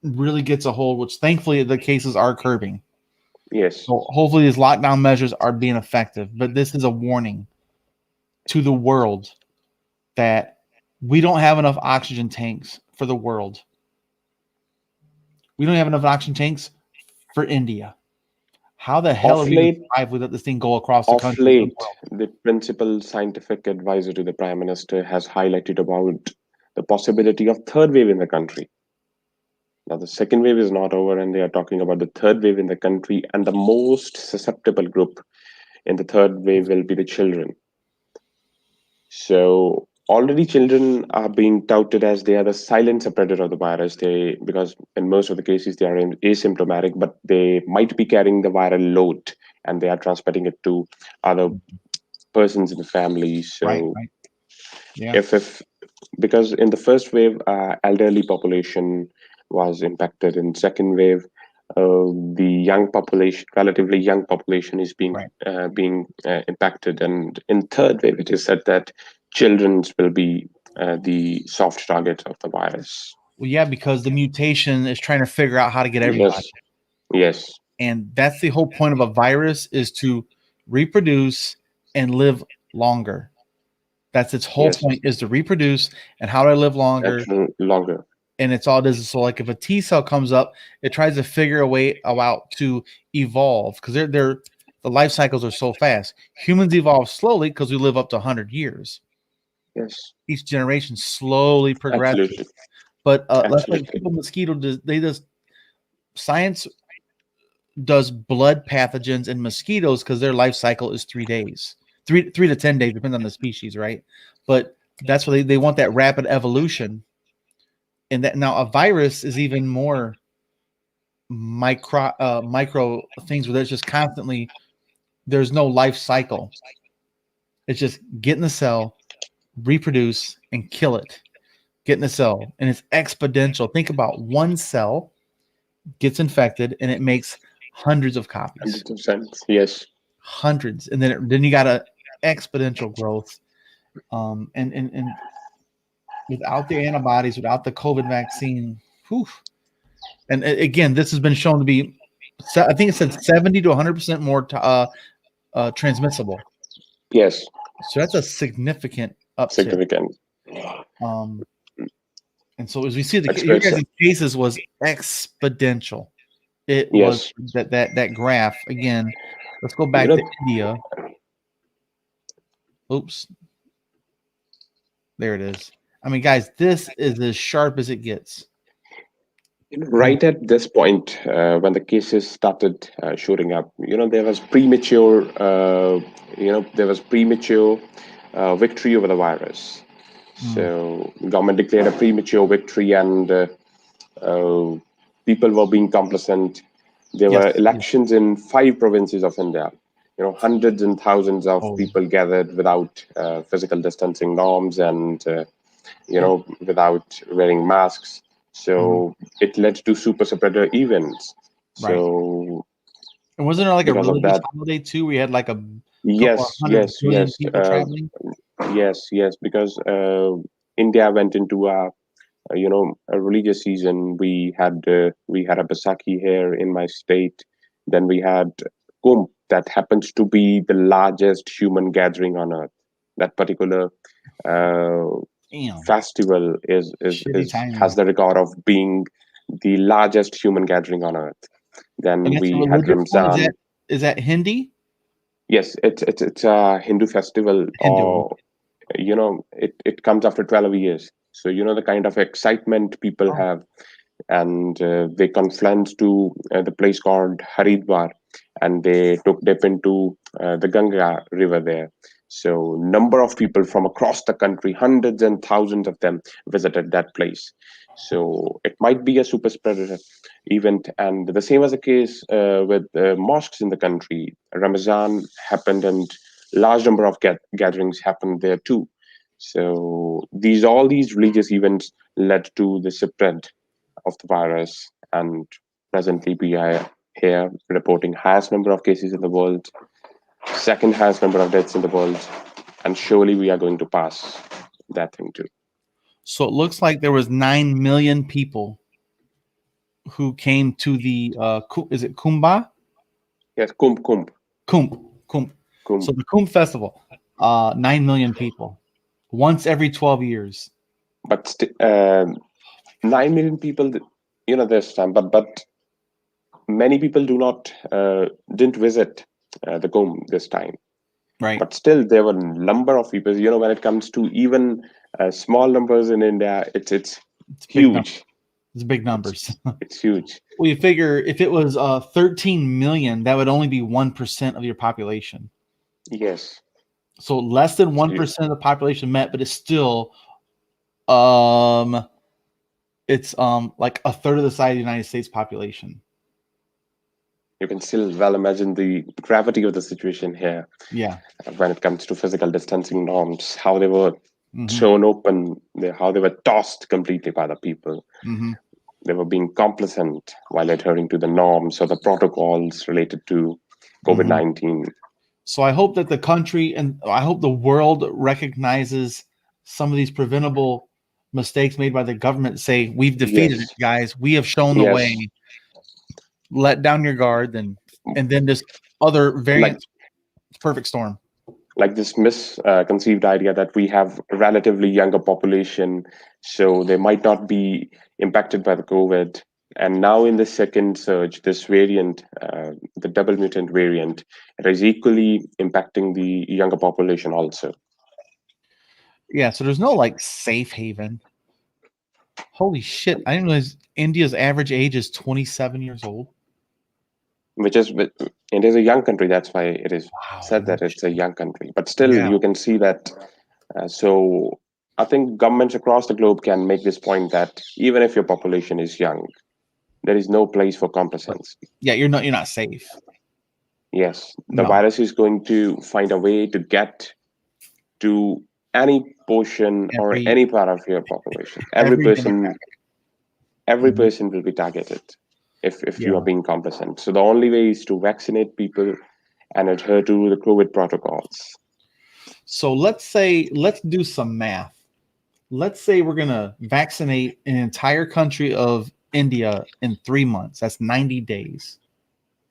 really gets a hold, which thankfully the cases are curbing, Yes. so hopefully these lockdown measures are being effective. But this is a warning to the world that we don't have enough oxygen tanks for the world. We don't have enough oxygen tanks for India. How the hell are Of we going to late, survive without this thing go across the of country? late, the principal scientific advisor to the Prime Minister has highlighted about the possibility of third wave in the country. Now, the second wave is not over, and they are talking about the third wave in the country, and the most susceptible group in the third wave will be the children. So already children are being touted as they are the silent spreader of the virus. Because in most of the cases they are asymptomatic, but they might be carrying the viral load, and they are transmitting it to other persons in the family. Right, So right. Yeah. if because in the first wave, elderly population was impacted. In second wave, the young population, relatively young population, is Right. being impacted, and in third wave, it is said that children will be the soft targets of the virus. Well, yeah, because the mutation is trying to figure out how to get everybody. Yes, yes, And that's the whole point of a virus is to reproduce and live longer. That's its whole yes, point is to reproduce and how do I live longer? actually longer. And it's all this. So like if a T cell comes up, it tries to figure a way out to evolve because the life cycles are so fast. Humans evolve slowly because we live up to 100 years. Yes, Each generation slowly progresses. absolutely, But that's like absolutely. people mosquito. They just science does blood pathogens in mosquitoes because their life cycle is 3 days, 3 to 10 days, depends on the species, right? But that's why they want that rapid evolution. And that now a virus is even more micro things where there's just constantly there's no life cycle. It's just get in the cell, reproduce, and kill it. Get in the cell, and it's exponential. Think about one cell gets infected, and it makes hundreds of copies, 100%. Yes, hundreds, and then you got a exponential growth. And without the antibodies, without the COVID vaccine, whew, and again, this has been shown to be, I think it said 70 to 100% more transmissible. yes, So that's a significant uptick. significant. Um, and so as we see, your Express. guys' cases was exponential. It was Yes, that graph again. Let's go you back know, to India. Oops, there it is. I mean, guys, this is as sharp as it gets. right at this point, when the cases started shooting up, there was premature, victory over the virus. Mm, So government declared a premature victory, and people were being complacent. There yes, were yes. elections in 5 provinces of India. hundreds and thousands of Oh, people gathered without physical distancing norms and without wearing masks. So it led to super spreader events. right. So And wasn't there like a because of religious that, holiday too? We had like a couple of yes, hundred yes, billion yes, people traveling. yes, because India went into a religious season. We had a Baisakhi here in my state. Then we had Kumbh, that happens to be the largest human gathering on earth. That particular uh, Damn, festival is, is shitty is has timing. the record of being the largest human gathering on earth. And Then that's a we had religious one. Ramzan. Is that Hindi? Yes, it's a Hindu festival, Hindu. or it comes after 12 years. So the kind of excitement people Oh, have, and they confluence to the place called Haridwar, and they took dip into the Ganga river there. So number of people from across the country, hundreds and thousands of them, visited that place. So it might be a super spreader event, and the same as the case with mosques in the country. Ramazan happened, and large number of gatherings happened there too. So all these religious events led to the spread of the virus, and presently we are here reporting highest number of cases in the world, second highest number of deaths in the world, and surely we are going to pass that thing too. so it looks like there was 9 million people who came to the is it Kumbh? Yes, Kumbh. Kumbh. So Kumbh. the Kumbh festival, 9 million people, once every 12 years. But 9 million people, this time, but many people didn't visit the Kumbh this time. Right. But still, there were a number of people. When it comes to even small numbers in India, it's It's big number. huge. It's big It's numbers. it's huge. Well, you figure if it was 13 million, that would only be 1% of your population. Yes, So less than it's huge. 1% of the population met, but it's still um like a third of the size of the United States population. You can still well imagine the gravity of the situation here Yeah. when it comes to physical distancing norms, how they were Hmm. thrown open, how they were tossed completely by the people. Hmm. They were being complacent while adhering to the norms or the protocols related to COVID Hmm. 19. So I hope that the country and I hope the world recognizes some of these preventable mistakes made by the government. Say we've defeated it, Yes, guys. We have shown the way. yes. Let down your guard, and then this other Like variant, perfect storm. like this misconceived idea that we have a relatively younger population, so they might not be impacted by the COVID. And now in the second surge, this variant, the double mutant variant, it is equally impacting the younger population also, Yeah. So there's no like safe haven. Holy shit! I didn't realize India's average age is 27 years old. which is it is a young country. That's why it is Wow. said No that it's a shit. young country. But still, Yeah. you can see that. So I think governments across the globe can make this point that even if your population is young, there is no place for complacency. Yeah. You're not safe. Yes, the No. virus is going to find a way to get to any portion or Every any part of your population. Every every person, demographic. every Mhm. person will be targeted if you are Yeah. being complacent. So the only way is to vaccinate people and adhere to the COVID protocols. So let's do some math. Let's say we're gonna vaccinate an entire country of India in 3 months. That's 90 days.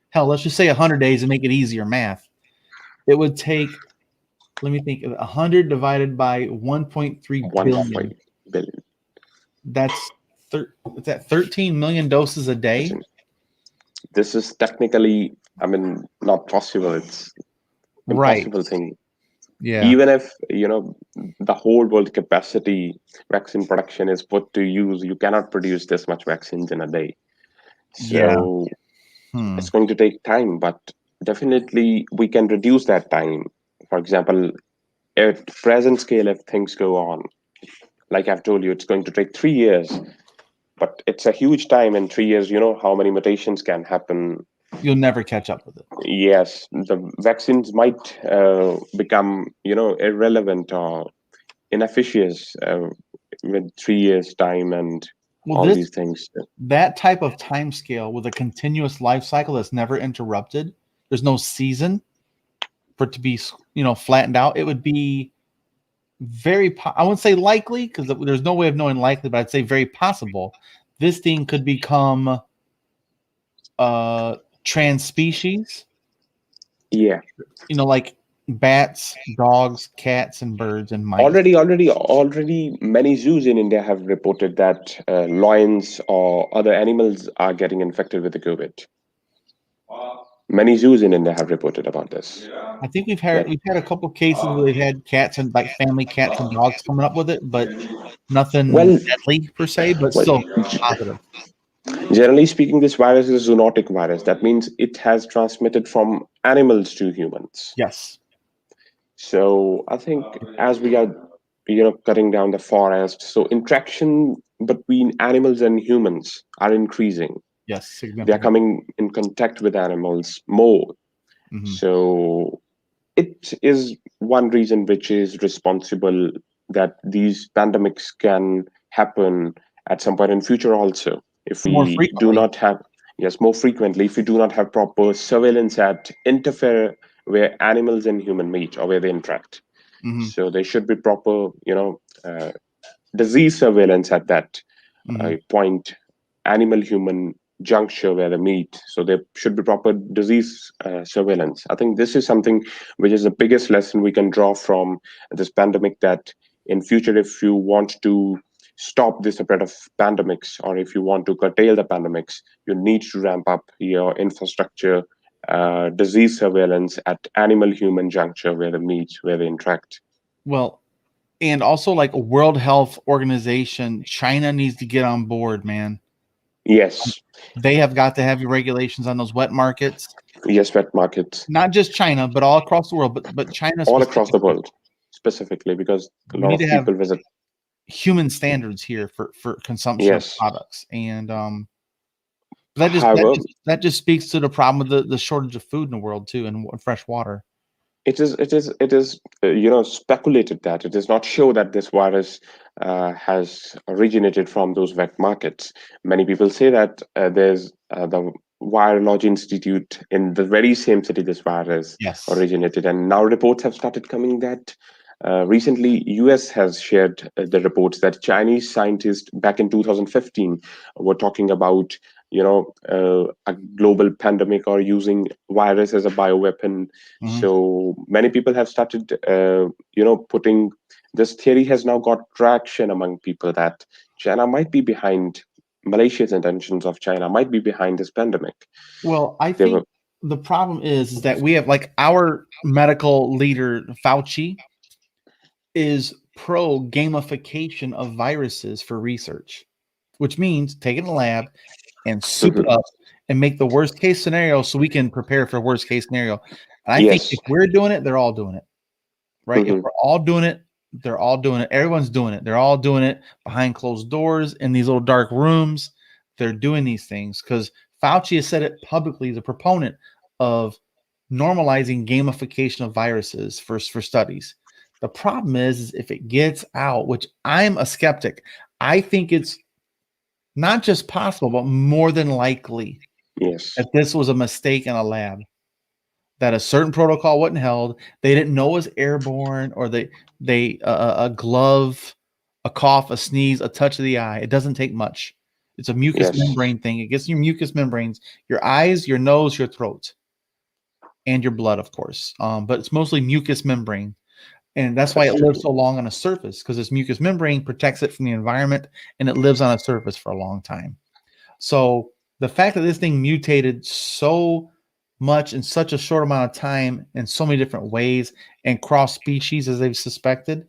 Hell, let's just say 100 days and make it easier math. It would take, let me think, 100 divided by 1.3 billion. 1.billion. That's is that 13 million doses a day? Listen, this is technically, I mean, not possible. It's Right. impossible thing. Yeah. Even if the whole world capacity vaccine production is put to use, you cannot produce this much vaccines in a day. Yeah. So Hmm. it's going to take time, but definitely we can reduce that time. For example, at present scale, if things go on, like I've told you, it's going to take 3 years, but it's a huge time. In 3 years, you know how many mutations can happen you'll never catch up with it. Yes, the vaccines might become, irrelevant or inefficacious with 3 years time and Well, all these things. that type of time scale with a continuous life cycle that's never interrupted, there's no season for it to be, flattened out. It would be I wouldn't say likely, because there's no way of knowing likely, but I'd say very possible. This thing could become trans species, Yeah. like bats, dogs, cats, and birds and mice. Already, many zoos in India have reported that lions or other animals are getting infected with the COVID. Many zoos in India have reported about this. I think we've had a couple cases where they've had cats and like family cats and dogs coming up with it, but nothing Well, deadly per se, but well, still positive. generally speaking, this virus is a zoonotic virus. That means it has transmitted from animals to humans. Yes. So I think as we are, cutting down the forest, so interaction between animals and humans are increasing. Yes, They are significant. coming in contact with animals more. Mhm. So it is one reason which is responsible that these pandemics can happen at some point in future also. If More we do frequently. not have, yes, more frequently, if we do not have proper surveillance at interfere where animals and human meet or where they interact. Mhm. So there should be proper, disease surveillance at that Mhm. point, animal human juncture where they meet. So there should be proper disease surveillance. I think this is something which is the biggest lesson we can draw from this pandemic, that in future, if you want to stop the spread of pandemics, or if you want to curtail the pandemics, you need to ramp up your infrastructure, disease surveillance at animal human juncture where they meet, where they interact. Well, and also like a World Health Organization, China needs to get on board, man. Yes. They have got to have regulations on those wet markets. Yes, wet markets. Not just China, but all across the world, but China All across the specifically. world, specifically because a We lot need to of have people visit. human standards here for consumption of Yes. products. And However, that just speaks to the problem with the shortage of food in the world too, and fresh water. it is speculated that it is not sure that this virus has originated from those wet markets. Many people say that there's the Virology Institute in the very same city this virus Yes. originated, and now reports have started coming that recently US has shared the reports that Chinese scientists back in 2015 were talking about a global pandemic or using virus as a bioweapon. Mhm. So many people have started putting this theory has now got traction among people that China might be behind, Malaysia's intentions of China might be behind this pandemic. Well, I They think were the problem is that we have like our medical leader Fauci is pro gamification of viruses for research, which means take it in a lab and soup it Mhm. up and make the worst case scenario so we can prepare for worst case scenario. And I think Yes. if we're doing it, they're all doing it, right? If Mhm. we're all doing it, they're all doing it. Everyone's doing it. They're all doing it behind closed doors in these little dark rooms. They're doing these things because Fauci has said it publicly. He's a proponent of normalizing gamification of viruses for studies. The problem is if it gets out, which I'm a skeptic, I think it's not just possible, but more than likely Yes. that this was a mistake in a lab, that a certain protocol wasn't held. They didn't know it was airborne, or a glove, a cough, a sneeze, a touch of the eye. It doesn't take much. It's a mucus Yes. membrane thing. It gets in your mucous membranes, your eyes, your nose, your throat, and your blood, of course. But it's mostly mucous membrane. And that's why That's it true. lives so long on a surface, because this mucous membrane protects it from the environment and it lives on a surface for a long time. So the fact that this thing mutated so much in such a short amount of time in so many different ways and cross species as they've suspected,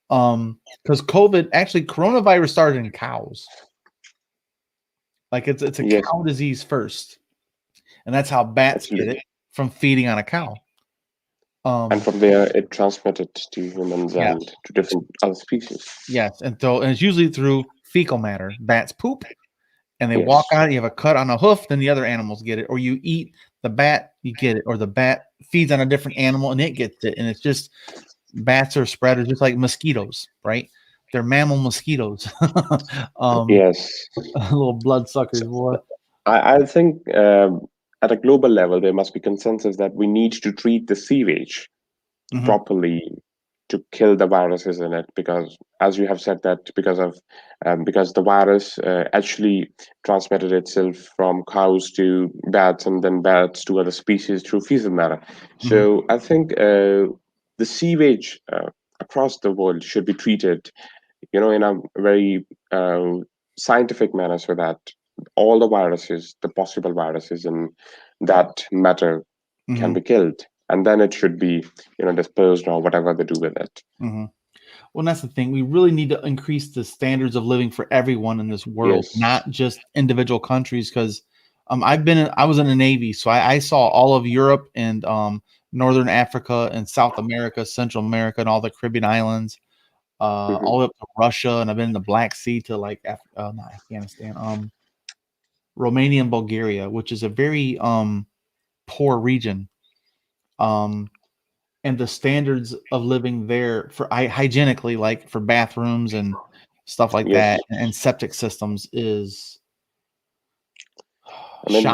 because coronavirus started in cows. Like it's a Yes. cow disease first, and that's how bats get it, Absolutely. from feeding on a cow. And from there, it transmitted to humans Yeah. and to different other species. Yes, and it's usually through fecal matter. Bats poop, and they Yes. walk on it. You have a cut on a hoof, then the other animals get it, or you eat the bat, you get it, or the bat feeds on a different animal and it gets it, and it's just bats are spreaders, just like mosquitoes, right? They're mammal mosquitoes, Yes. little bloodsuckers, boy. I think at a global level, there must be consensus that we need to treat the sewage Mhm, properly to kill the viruses in it, because as you have said that because the virus actually transmitted itself from cows to bats and then bats to other species through fecal matter. mhm, So I think the sewage across the world should be treated, in a very scientific manner, so that all the viruses, the possible viruses in that matter, can mhm, be killed, and then it should be, disposed or whatever they do with it. mhm. Well, that's the thing. We really need to increase the standards of living for everyone in this world, Yes. not just individual countries. Because I was in the Navy, so I saw all of Europe and Northern Africa and South America, Central America, and all the Caribbean islands, all the Hmm. way up to Russia, and I've been in the Black Sea to like not Afghanistan, Romania and Bulgaria, which is a very poor region. Um, and the standards of living there for hygienically, like for bathrooms and stuff like Yes. that, and septic systems is I mean,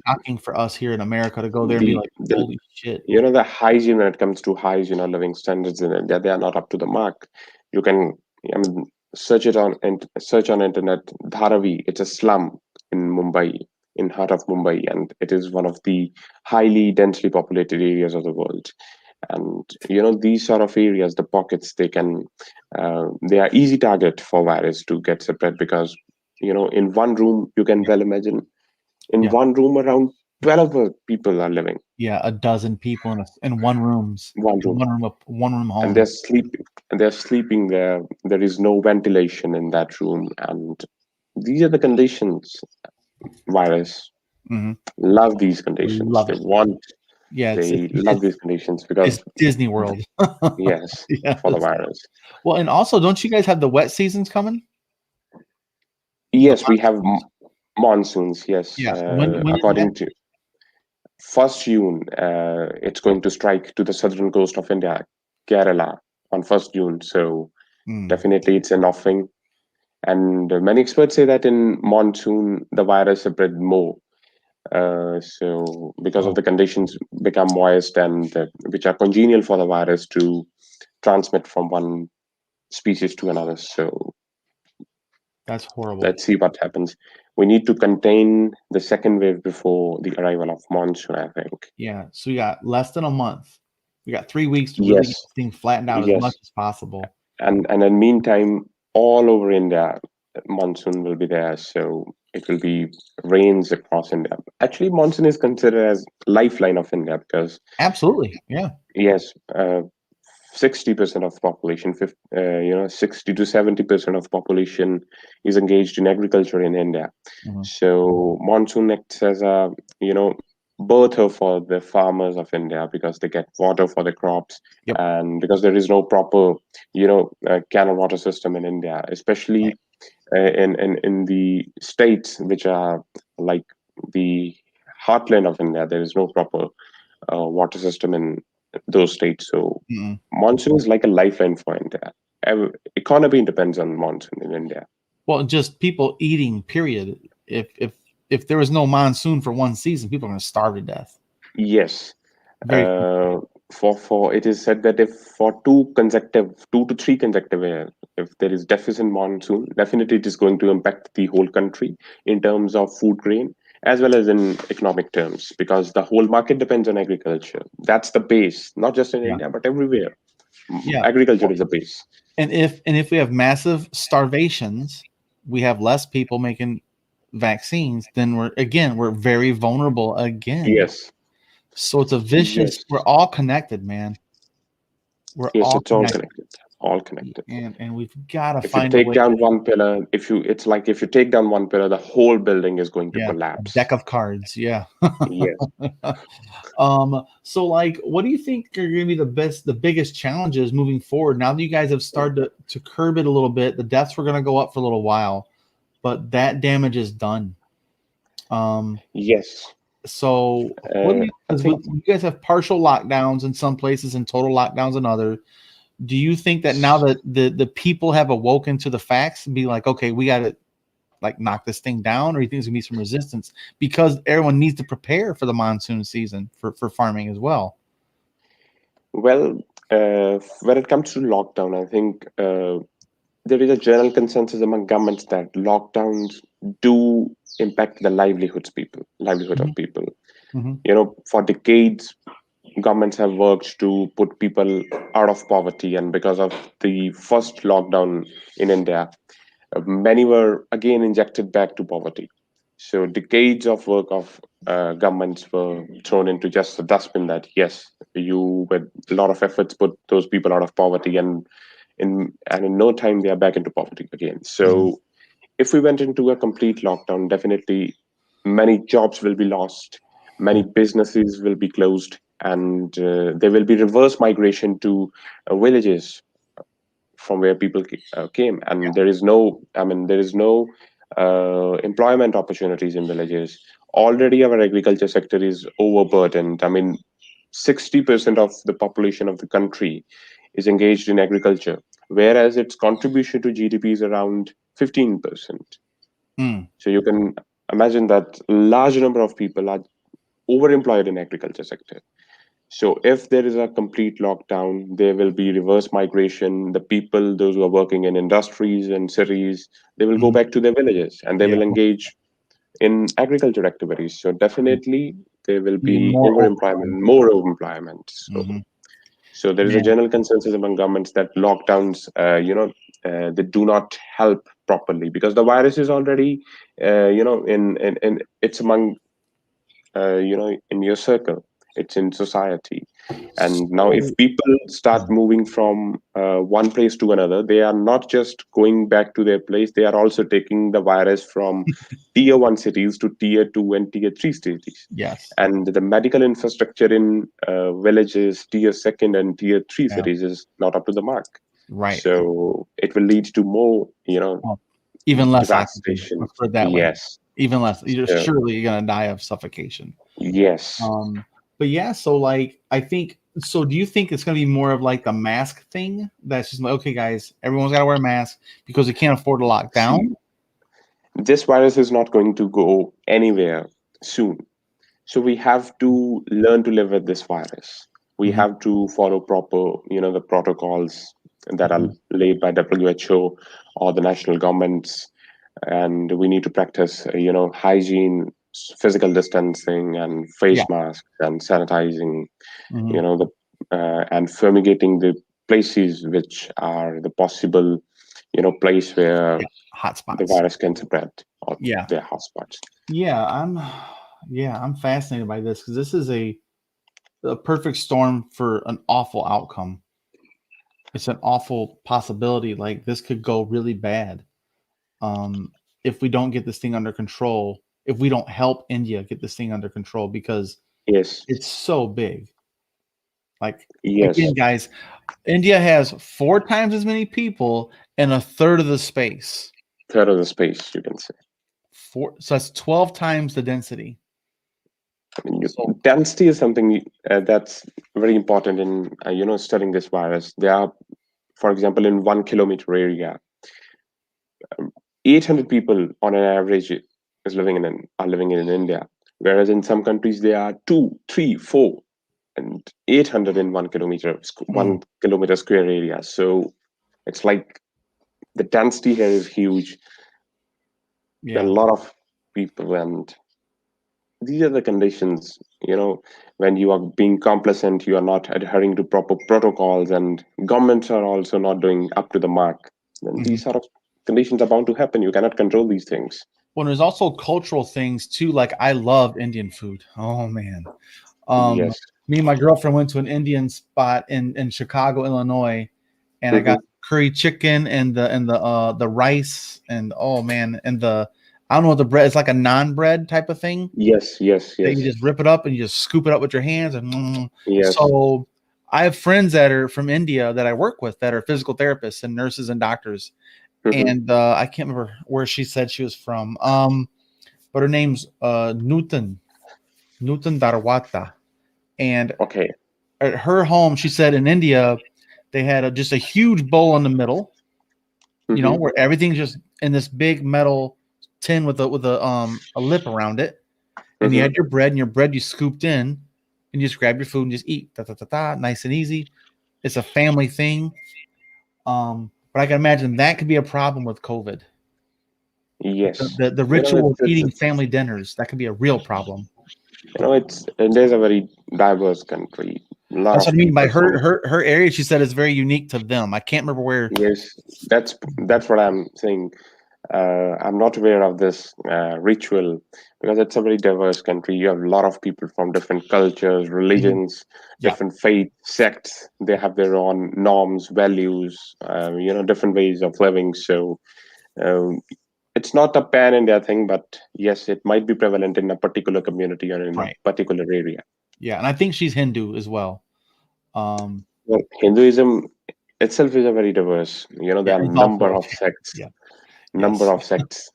shocking for us here in America to go there and be the like, the holy shit. the hygiene, when it comes to hygiene or living standards in India, they are not up to the mark. You can, I mean, search on internet, Dharavi. It's a slum in Mumbai, in heart of Mumbai, and it is one of the highly densely populated areas of the world. And these sort of areas, the pockets, they are easy target for virus to get spread, because in one room, you can well imagine, in Yeah, one room around 12 people are living. yeah, a dozen people in one rooms, One in room. one room And home. they're sleeping there. There is no ventilation in that room, and these are the conditions. Virus Hmm. love these conditions. Love They it. want, Yeah, they love these conditions it's because, Disney World. yes, Yes. for the virus. Well, and also, don't you guys have the wet seasons coming? The Yes, we have monsoons. Yes, Yeah. When is that? according to 1st June, it's going to strike to the southern coast of India, Kerala, on 1st June. So Mm. definitely, it's an offing. And many experts say that in monsoon, the virus spread more. So because of Oh, the conditions become moist, and which are congenial for the virus to transmit from one species to another. So that's horrible. let's see what happens. We need to contain the second wave before the arrival of monsoon, I think. Yeah. So we got less than a month. We got 3 weeks to really get Yes, this thing flattened out as much yes. as possible. And in meantime, all over India, monsoon will be there. So it will be rains across India. Actually, monsoon is considered as lifeline of India, because Absolutely. Yeah. yes, 60% of population, 60 to 70% of population is engaged in agriculture in India. Mhm. So monsoon acts as a, you know, birther for the farmers of India, because they get water for the crops, Yep. and because there is no proper, canal water system in India, Right. especially in the states which are like the heartland of India. There is no proper water system in those states. So Mm-mm. monsoon is like a lifeline for India. Economy depends on monsoon in India. Well, just people eating. Period. If there was no monsoon for one season, people are going to starve to death Yes. very quickly. Uh, for it is said that if for 2 to 3 consecutive years, if there is deficit monsoon, definitely it is going to impact the whole country in terms of food grain, as well as in economic terms, because the whole market depends on agriculture. That's the base, not just in Yeah. India but everywhere. Yeah. Agriculture is the base. And if we have massive starvations, we have less people making vaccines, then we're very vulnerable again. Yes. So it's a vicious. Yes. We're all connected, man. We're Yes, all it's all connected, connected. All connected. and we've got to If you find a take way. down one pillar, it's like if you take down one pillar, the whole building is going to Yeah, a collapse. deck of cards. Yeah. Yes. So like, what do you think are going to be the biggest challenges moving forward now that you guys have started to curb it a little bit? The deaths were going to go up for a little while. but that damage is done. Yes. So what do you, I because think you guys have partial lockdowns in some places and total lockdowns in others. Do you think that now that the people have awoken to the facts and be like, okay, we got to like knock this thing down, or you think there's gonna be some resistance because everyone needs to prepare for the monsoon season for farming as well? well, when it comes to lockdown, I think there is a general consensus among governments that lockdowns do impact the livelihood Mhm, of people. mhm. For decades, governments have worked to put people out of poverty, and because of the first lockdown in India, many were again injected back to poverty. So decades of work of governments were thrown into just a dustbin. That yes, you with a lot of efforts put those people out of poverty, and in no time they are back into poverty again. Mhm. So if we went into a complete lockdown, definitely many jobs will be lost, many businesses will be closed, and there will be reverse migration to villages from where people came, and there is no employment opportunities in villages. Already our agriculture sector is overburdened. 60% of the population of the country is engaged in agriculture, whereas its contribution to GDP is around 15%. Mm. So you can imagine that large number of people are overemployed in agriculture sector. So if there is a complete lockdown, there will be reverse migration. The people, those who are working in industries and cities, they will go Mhm. back to their villages and they Yeah, will engage in agriculture activities. So mm. definitely there will Be be more overemployment, overwhelmed. more overemployment. Mhm. So there is a Man, general consensus among governments that lockdowns, they do not help properly because the virus is already, in it's among in your circle, it's in society. And now if so people start mm, moving from one place to another, they are not just going back to their place, they are also taking the virus from tier 1 cities to tier 2 and tier 3 cities, yes, and the medical infrastructure in villages tier 2nd and tier 3 yeah, cities is not up to the mark. right. So it will lead to more Well, even less oxygen. devastation. Let's put it that way. Yes. Even less. You're So surely gonna die of suffocation. yes. But yeah, so like I think so. Do you think it's gonna be more of like the mask thing? That's just like, okay, guys, everyone's gotta wear a mask because we can't afford to lock See, down. this virus is not going to go anywhere soon. So we have to learn to live with this virus. We Mhm, have to follow proper, the protocols that are mhm. laid by WHO or the national governments, and we need to practice, hygiene, physical distancing, and Yeah. face masks and sanitizing, Mhm. the and fumigating the places which are the possible, place where Yeah. Hot the spots. virus can spread or Yeah. their hotspots. Yeah. I'm fascinated by this because this is a perfect storm for an awful outcome. It's an awful possibility. Like this could go really bad. If we don't get this thing under control, if we don't help India get this thing under control, because Yes, it's so big. Like yes, again, guys, India has 4 times as many people and a third of the space. third of the space, you can say. So that's 12 times the density. So Density is something that's very important in studying this virus. There are, for example, in 1 kilometer area, 800 people on an average are living in India, whereas in some countries there are two, three, four, and 800 in 1 kilometer mm, 1 kilometer square area. So it's like the density here is huge. There are a yeah. lot of people, and these are the conditions, when you are being complacent, you are not adhering to proper protocols, and governments are also not doing up to the mark, then Mhm. these sort of conditions are bound to happen. You cannot control these things. Well, there's also cultural things too. Like I love Indian food. Oh man. Um, Yes. Me and my girlfriend went to an Indian spot in Chicago, Illinois, and I got Hmm. curry chicken and the rice and oh man and the I don't know what the bread. It's like a naan bread type of thing Yes, yes, that you yes, just rip it up and you just scoop it up with your hands and yes. so I have friends that are from India that I work with that are physical therapists and nurses and doctors, Hmm. and I can't remember where she said she was from. But her name's Newton Darwata, and Okay. at her home, she said in India, they had just a huge bowl in the middle, Hmm. where everything's just in this big metal tin with a lip around it, and you Hmm. had your bread, and your bread you scooped in, and you just grab your food and just eat, da, da, da, da, nice and easy. It's a family thing. But I can imagine that could be a problem with COVID. Yes. The You know, ritual of it's eating family dinners, that could be a real problem. it's India is a very diverse country. A lot That's what of I mean by people from. her area. She said is very unique to them. I can't remember where. Yes, that's what I'm saying. I'm not aware of this ritual because it's a very diverse country. You have a lot of people from different cultures, Mhm. religions, Yeah, different faith sects. They have their own norms, values, different ways of living. So um, it's not a pan-India thing, but yes, it might be prevalent in a particular community or in a right. particular area. Yeah, and I think she's Hindu as well. Um, Well, Hinduism itself is a very diverse. yeah, There are it's also number of sects, yeah, number yes, of sects.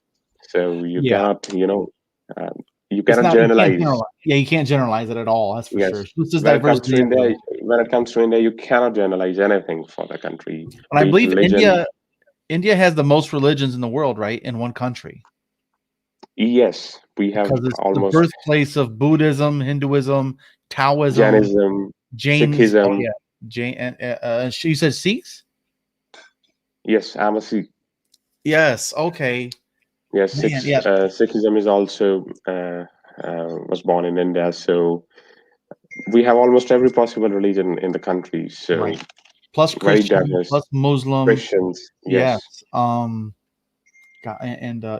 So you yeah. cannot, uh, you It's cannot not you can't generalize. generalize. Yeah, you can't generalize it at all. That's for sure. Yes, It's just when it comes to diversity India, everywhere. you cannot generalize anything for the country, And I be it believe religion. India has the most religions in the world, right? In one country. Yes, we have Because it's the almost birthplace of Buddhism, Hinduism, Taoism, Jainism, Jains. Oh Sikhism. yeah, Jain. And she said Sikhs. Yes, I'm a Sikh. Yes. Okay. Yes, Man. Yeah. Sikhism is also was born in India. So we have almost every possible religion in the country. So Right. Plus very Christian. diverse. Plus Muslim. Christians, Yes. yes,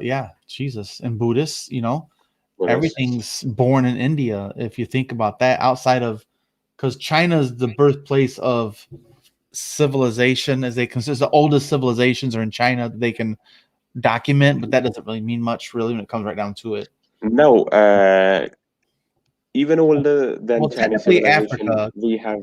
Yeah, Jesus and Buddhists. Buddhists, Everything's born in India. If you think about that, outside of because China's the birthplace of civilization, as they consider the oldest civilizations are in China that they can document, but that doesn't really mean much, really, when it comes right down to it. no, even older than Well, Chinese technically, civilization, Africa. we have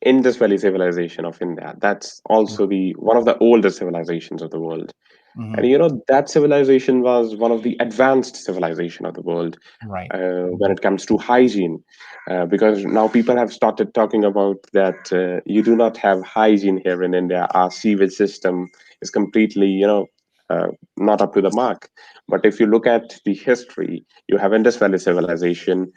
Indus Valley civilization of India. That's Yeah. also the one of the oldest civilizations of the world. And Mhm. that civilization was one of the advanced civilization of the world Right. when it comes to hygiene, because now people have started talking about that you do not have hygiene here in India. Our sewage system is completely, uh, not up to the mark. But if you look at the history, you have Indus Valley civilization.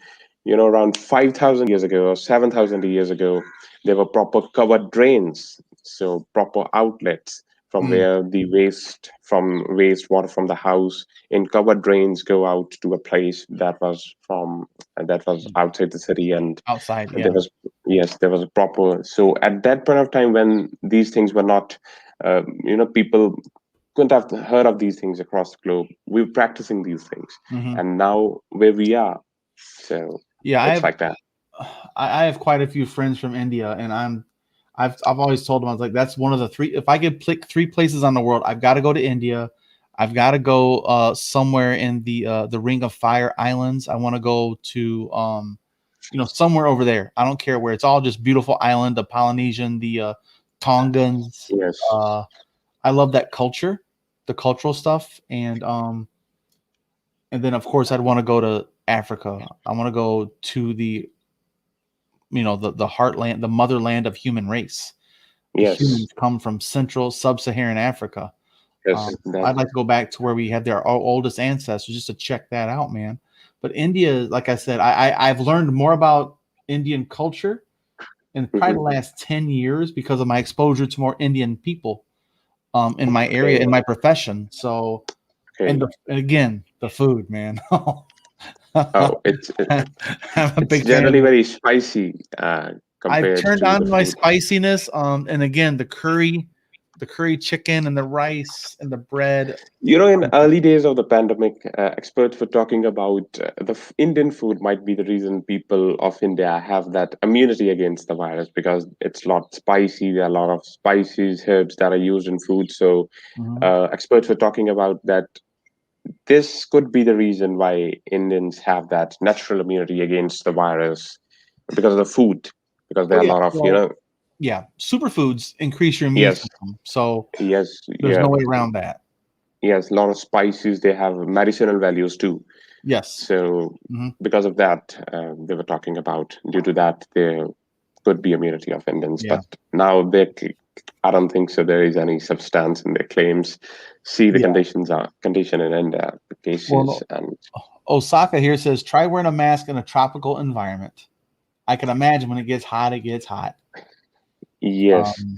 Around 5,000 years ago or 7,000 years ago, there were proper covered drains, so proper outlets from Mm. where the wastewater from the house in covered drains go out to a place that was outside the city, and Outside, there yeah. was yes, there was a proper. So at that point of time when these things were not, people couldn't have heard of these things across the globe. We were practicing these things, Mhm. and now where we are, so Yeah, it's like that. I have quite a few friends from India, and I've always told them I was like, that's one of the three. If I could pick three places on the world, I've got to go to India. I've got to go somewhere in the Ring of Fire Islands. I want to go to somewhere over there. I don't care where. It's all just beautiful island, the Polynesian, the Tongans. Yes, Uh, I love that culture, the cultural stuff, and then of course I'd want to go to Africa. I want to go to the heartland, the motherland of human race. The yes, humans come from Central Sub-Saharan Africa. yes. That I'd like to go back to where we had our oldest ancestors just to check that out, man. But India, like I said, I've learned more about Indian culture in probably the mhm. last 10 years because of my exposure to more Indian people in my area, Okay, in my profession. So, okay. and again, the food, man. Oh, I'm a it's big fan of generally the very spicy I've compared turned to the on my food. spiciness, and again, the curry chicken and the rice and the bread. In early days of the pandemic, experts were talking about Indian food might be the reason people of India have that immunity against the virus because it's not spicy. There are a lot of spices, herbs that are used in food. So Mhm. experts were talking about that this could be the reason why Indians have that natural immunity against the virus because of the food, because Oh there are a yeah, lot of, well, Yeah, superfoods increase your immune Yes, system, so yes, there's yeah, no way around that. yes. A lot of spices, they have medicinal values too. Yes. So Hmm. because of that, they were talking about due to that there could be immunity of Indians. Yeah. But now I don't think so. There is any substance in their claims. See the Yeah. condition in India, the cases, Well, and Osaka here says try wearing a mask in a tropical environment. I can imagine when it gets hot, it gets hot. yes, Um,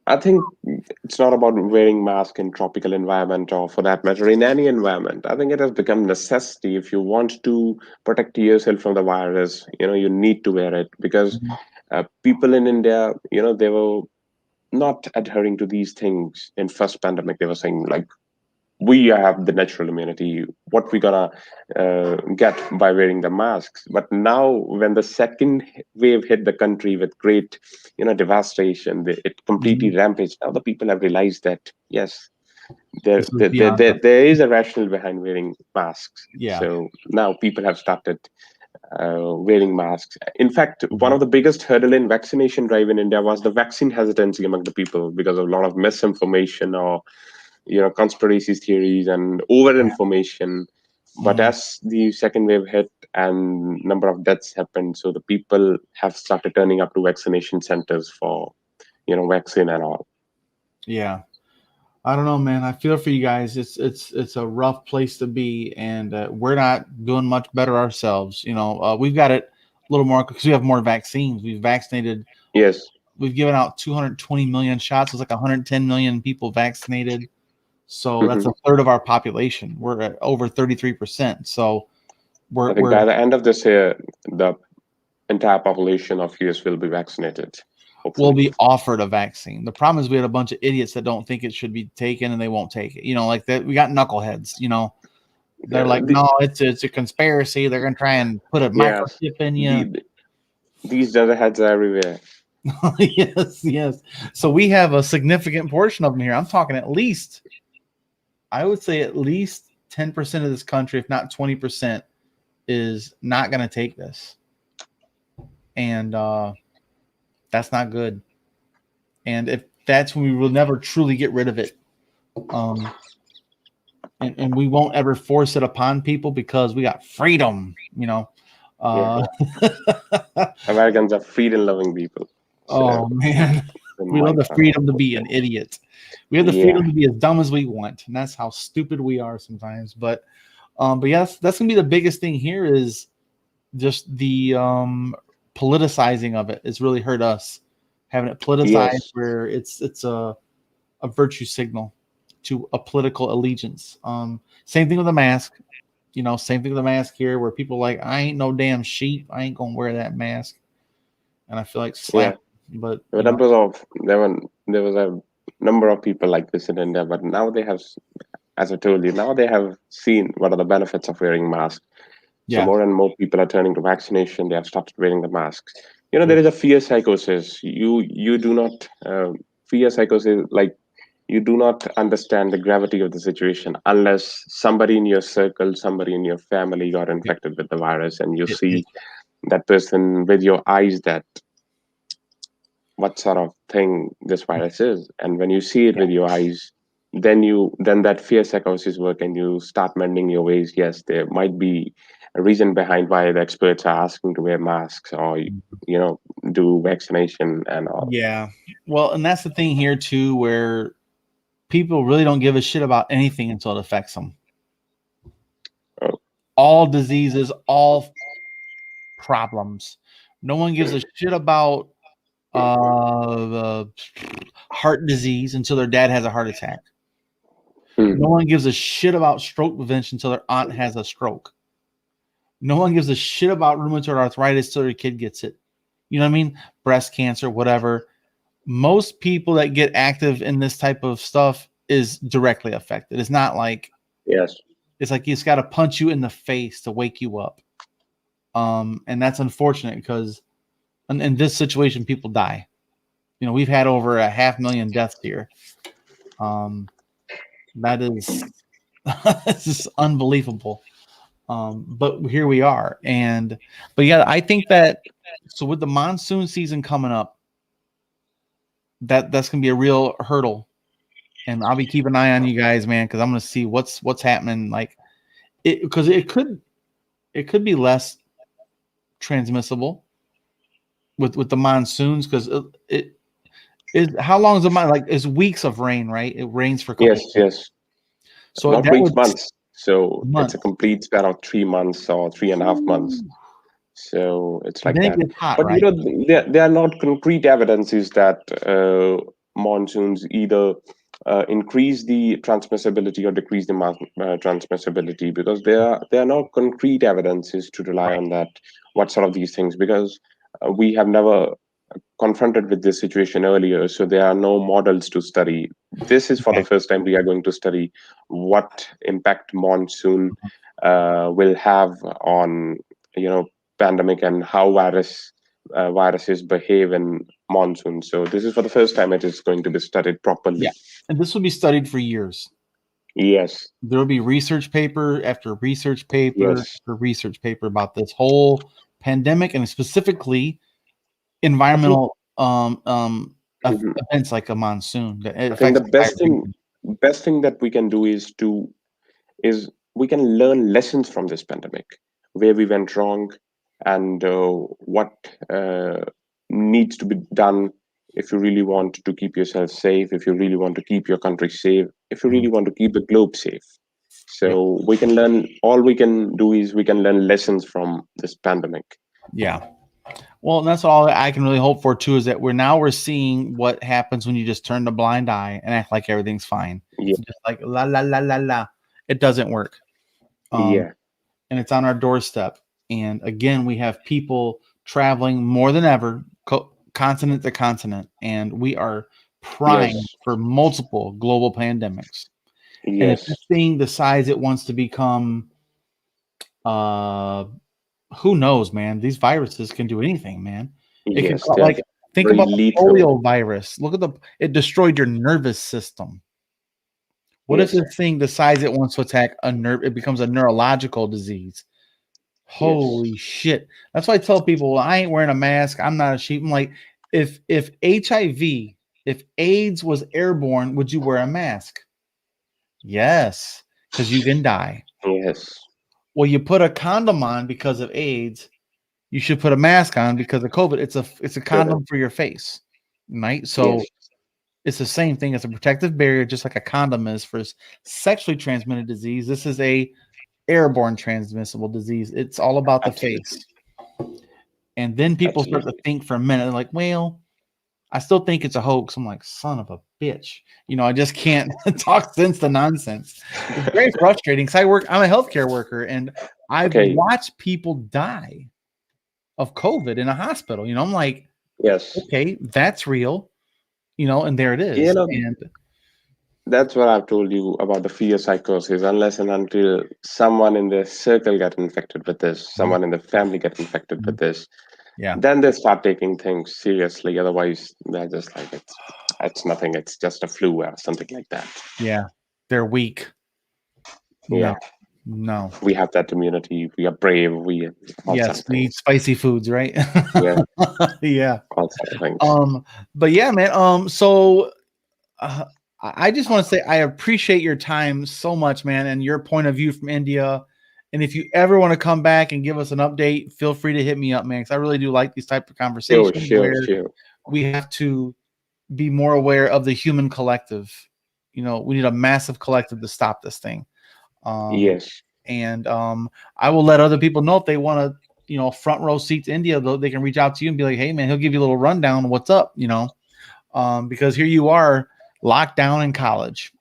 I think it's not about wearing mask in tropical environment or for that matter in any environment. I think it has become necessity. If you want to protect yourself from the virus, you need to wear it because mhm, people in India, they were not adhering to these things in first pandemic. They were saying like, we have the natural immunity, what we gonna get by wearing the masks. But now when the second wave hit the country with great devastation, it completely mhm. rampaged. Now the people have realized that yes, there This is there, there, beyond there us. there is a rationale behind wearing masks. Yeah. So now people have started wearing masks. In fact, one Mhm. of the biggest hurdle in vaccination drive in India was the vaccine hesitancy among the people because of a lot of misinformation or conspiracy theories and over Yeah. information. But Mhm. as the second wave hit and number of deaths happened, so the people have started turning up to vaccination centers for vaccine and all. Yeah. I don't know, man. I feel for you guys. It's a rough place to be, and we're not doing much better ourselves. We've got it a little more because we have more vaccines. We've vaccinated. Yes. We've given out 220 million shots. It's like 110 million people vaccinated. So that's Hmm. a third of our population. We're at over 33%. So I we're think we're by the end of this year, the entire population of US will be vaccinated, will hopefully. be offered a vaccine. The problem is we had a bunch of idiots that don't think it should be taken and they won't take it. Like that. We got knuckleheads. They're Yeah, like, no, it's a conspiracy. They're gonna try and put a yes, microchip in you. the, these heads are everywhere. Yes, yes. So we have a significant portion of them here. I'm talking at least, I would say at least 10% of this country, if not 20%, is not gonna take this. And that's not good. And if that's when we will never truly get rid of it. Um, and we won't ever force it upon people because we got freedom. Yeah, Uh, Americans are freedom-loving people. So, oh man, in we my love the part, freedom to be an idiot. We have the yeah, freedom to be as dumb as we want, and that's how stupid we are sometimes. But yes, that's gonna be the biggest thing here is just the politicizing of it. It's really hurt us having it politicized yes, where it's a virtue signal to a political allegiance. Same thing with the mask. Same thing with the mask here, where people are like, I ain't no damn sheep. I ain't gonna wear that mask, and I feel like yeah. slap. But There was a number of people like this in India, but now they have, as I told you, now they have seen what are the benefits of wearing masks. So yeah, more and more people are turning to vaccination. They have started wearing the masks. good. There is a fear psychosis. You do not fear psychosis like you do not understand the gravity of the situation unless somebody in your circle, somebody in your family got It, infected with the virus, and you it, see that person with your eyes that what sort of thing this virus is. And when you see it yeah, with your eyes, then that fear psychosis work and you start mending your ways. Yes, there might be a reason behind why the experts are asking to wear masks or do vaccination and all. yeah. Well, and that's the thing here too, where people really don't give a shit about anything until it affects them. Oh, All diseases, all problems. No one gives a shit about heart disease until their dad has a heart attack. hmm, No one gives a shit about stroke prevention until their aunt has a stroke. No one gives a shit about rheumatoid arthritis till their kid gets it. You know what I mean? Breast cancer, whatever. Most people that get active in this type of stuff is directly affected. yes, It's like it's got to punch you in the face to wake you up. And that's unfortunate because in this situation, people die. We've had over 500,000 deaths here. That is it's just unbelievable. But here we are. But yeah, I think that so with the monsoon season coming up, that's gonna be a real hurdle, and I'll be keeping an eye on you guys, man, because I'm gonna see what's happening. Like it, because it could be less transmissible with the monsoons, because it is how long is the month? Like it's weeks of rain, right? It rains for a couple Yes, of weeks, yes. so Not that weeks, would months. So it's month. a complete span of 3 months or 3.5 months. Ooh. So it's And like then it that. gets hot, But right? there are not concrete evidences that monsoons either increase the transmissibility or decrease the transmissibility, because there are no concrete evidences to rely Right. on that. What sort of these things? Because we have never confronted with this situation earlier, so there are no models to study. This is for the Okay. first time we are going to study what impact monsoon will have on, you know, pandemic, and how viruses behave in monsoon. So this is for the first time it is going to be studied Yeah. properly. And this will be studied for years. Yes, There will be research paper after research paper yes. after research paper about this whole pandemic, and specifically I think environmental mhm. events like a monsoon that it I think affects the the entire region. best thing that we can do is we can learn lessons from this pandemic, where we went wrong, and what needs to be done if you really want to keep yourself safe, if you really want to keep your country safe, if you really Mhm. want to keep the globe safe. Yep. So we can learn. All we can do is we can learn lessons from this pandemic. Yeah. Well, and that's all I can really hope for too, is that we're seeing what happens when you just turn the blind eye and act like everything's fine. Yeah, Just like la la la la la. It doesn't work. Um, yeah, and it's on our doorstep. And again, we have people traveling more than ever, continent to continent, and we are primed yes, for multiple global pandemics. And if this yes, thing decides it wants to become, uh, who knows, man? These viruses can do anything, man. It can yes. They're like think very about the lethal. polio virus. Look at it destroyed your nervous system. What if Yes, this thing decides it wants to attack a nerve? It becomes a neurological disease. yes, Holy shit. That's why I tell people, well, I ain't wearing a mask. I'm not a sheep. I'm like, if HIV, if AIDS was airborne, would you wear a mask? Yes, because you can die. yes. Well, you put a condom on because of AIDS. You should put a mask on because of COVID. It's a Correct. condom for your face, right? Yes, So it's the same thing. It's a protective barrier, just like a condom is for sexually transmitted disease. This is a airborne transmissible disease. It's all about the absolutely, face. And then people start to absolutely. think for a minute, they're like, well, I still think it's a hoax. I'm like, son of a bitch. I just can't talk sense to nonsense. It's very frustrating because I'm a healthcare worker and I've Okay. watched people die of COVID in a hospital. I'm like, Yes. okay, that's real, and there it You is. know, And that's what I've told you about the fear psychosis. Unless and until someone in the circle get infected with this, Mhm, someone in the family get infected with mhm, this, yeah, then they start taking things seriously. Otherwise, they're just like it's nothing. It's just a flu or something like that. yeah, they're weak. No, Yeah, no. we have that immunity. We are brave. We all sort Yes, of we things. eat spicy foods, right? Yeah, Yeah. all sort of things. Um, but yeah, man. So uh, I just want to say I appreciate your time so much, man, and your point of view from India. And if you ever want to come back and give us an update, feel free to hit me up, man, because I really do like these type of Sure, conversations sure, where sure. we have to be more aware of the human collective. We need a massive collective to stop this thing. Um, Yes, and I will let other people know if they want to, front row seat to India, though they can reach out to you and be like, hey, man, he'll give you a little rundown of what's up, because here you are locked down in college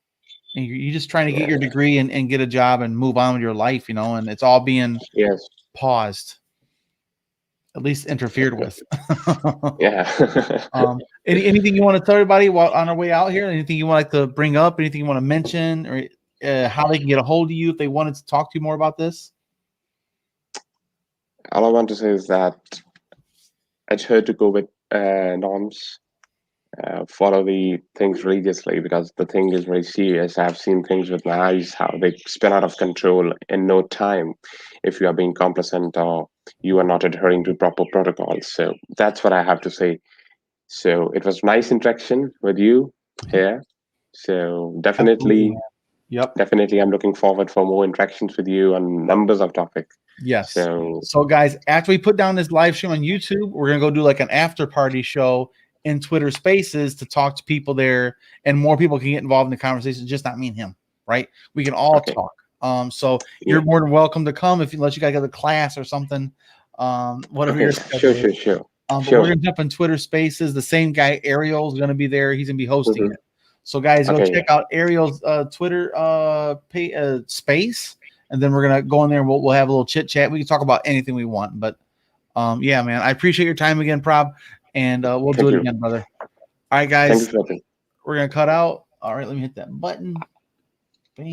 and you're just trying to get your yes, degree and get a job and move on with your life, and it's all being yes, paused, at least interfered with. yeah. Anything you want to tell everybody while on our way out here? Anything you want like to bring up? Anything you want to mention, or how they can get a hold of you if they wanted to talk to you more about this? All I want to say is that adhere to COVID norms, follow the things religiously, because the thing is very serious. I've seen things with my eyes how they spin out of control in no time if you are being complacent or you are not adhering to proper protocols. So that's what I have to say. So it was nice interaction with you here. So definitely, Absolutely. Yep. definitely, I'm looking forward for more interactions with you on numbers of topics. Yes. So So guys, after we put down this live show on YouTube, we're gonna go do like an after party show in Twitter Spaces to talk to people there, and more people can get involved in the conversation. Just not me and him, right? We can all okay, talk. So yeah, you're more than welcome to come unless you gotta go to class or something. Whatever okay, your sure, schedule sure, is. sure, But sure. we're gonna jump in Twitter Spaces. The same guy Ariel's gonna be there. He's gonna be hosting Mhm. it. So guys, go Okay, check out Ariel's Twitter space, and then we're gonna go in there and we'll have a little chit chat. We can talk about anything we want. But yeah, man, I appreciate your time again, Prab, and we'll do thank it you, again, brother. All right, thank you guys, for that. we're gonna cut out. All right, let me hit that button. Bam.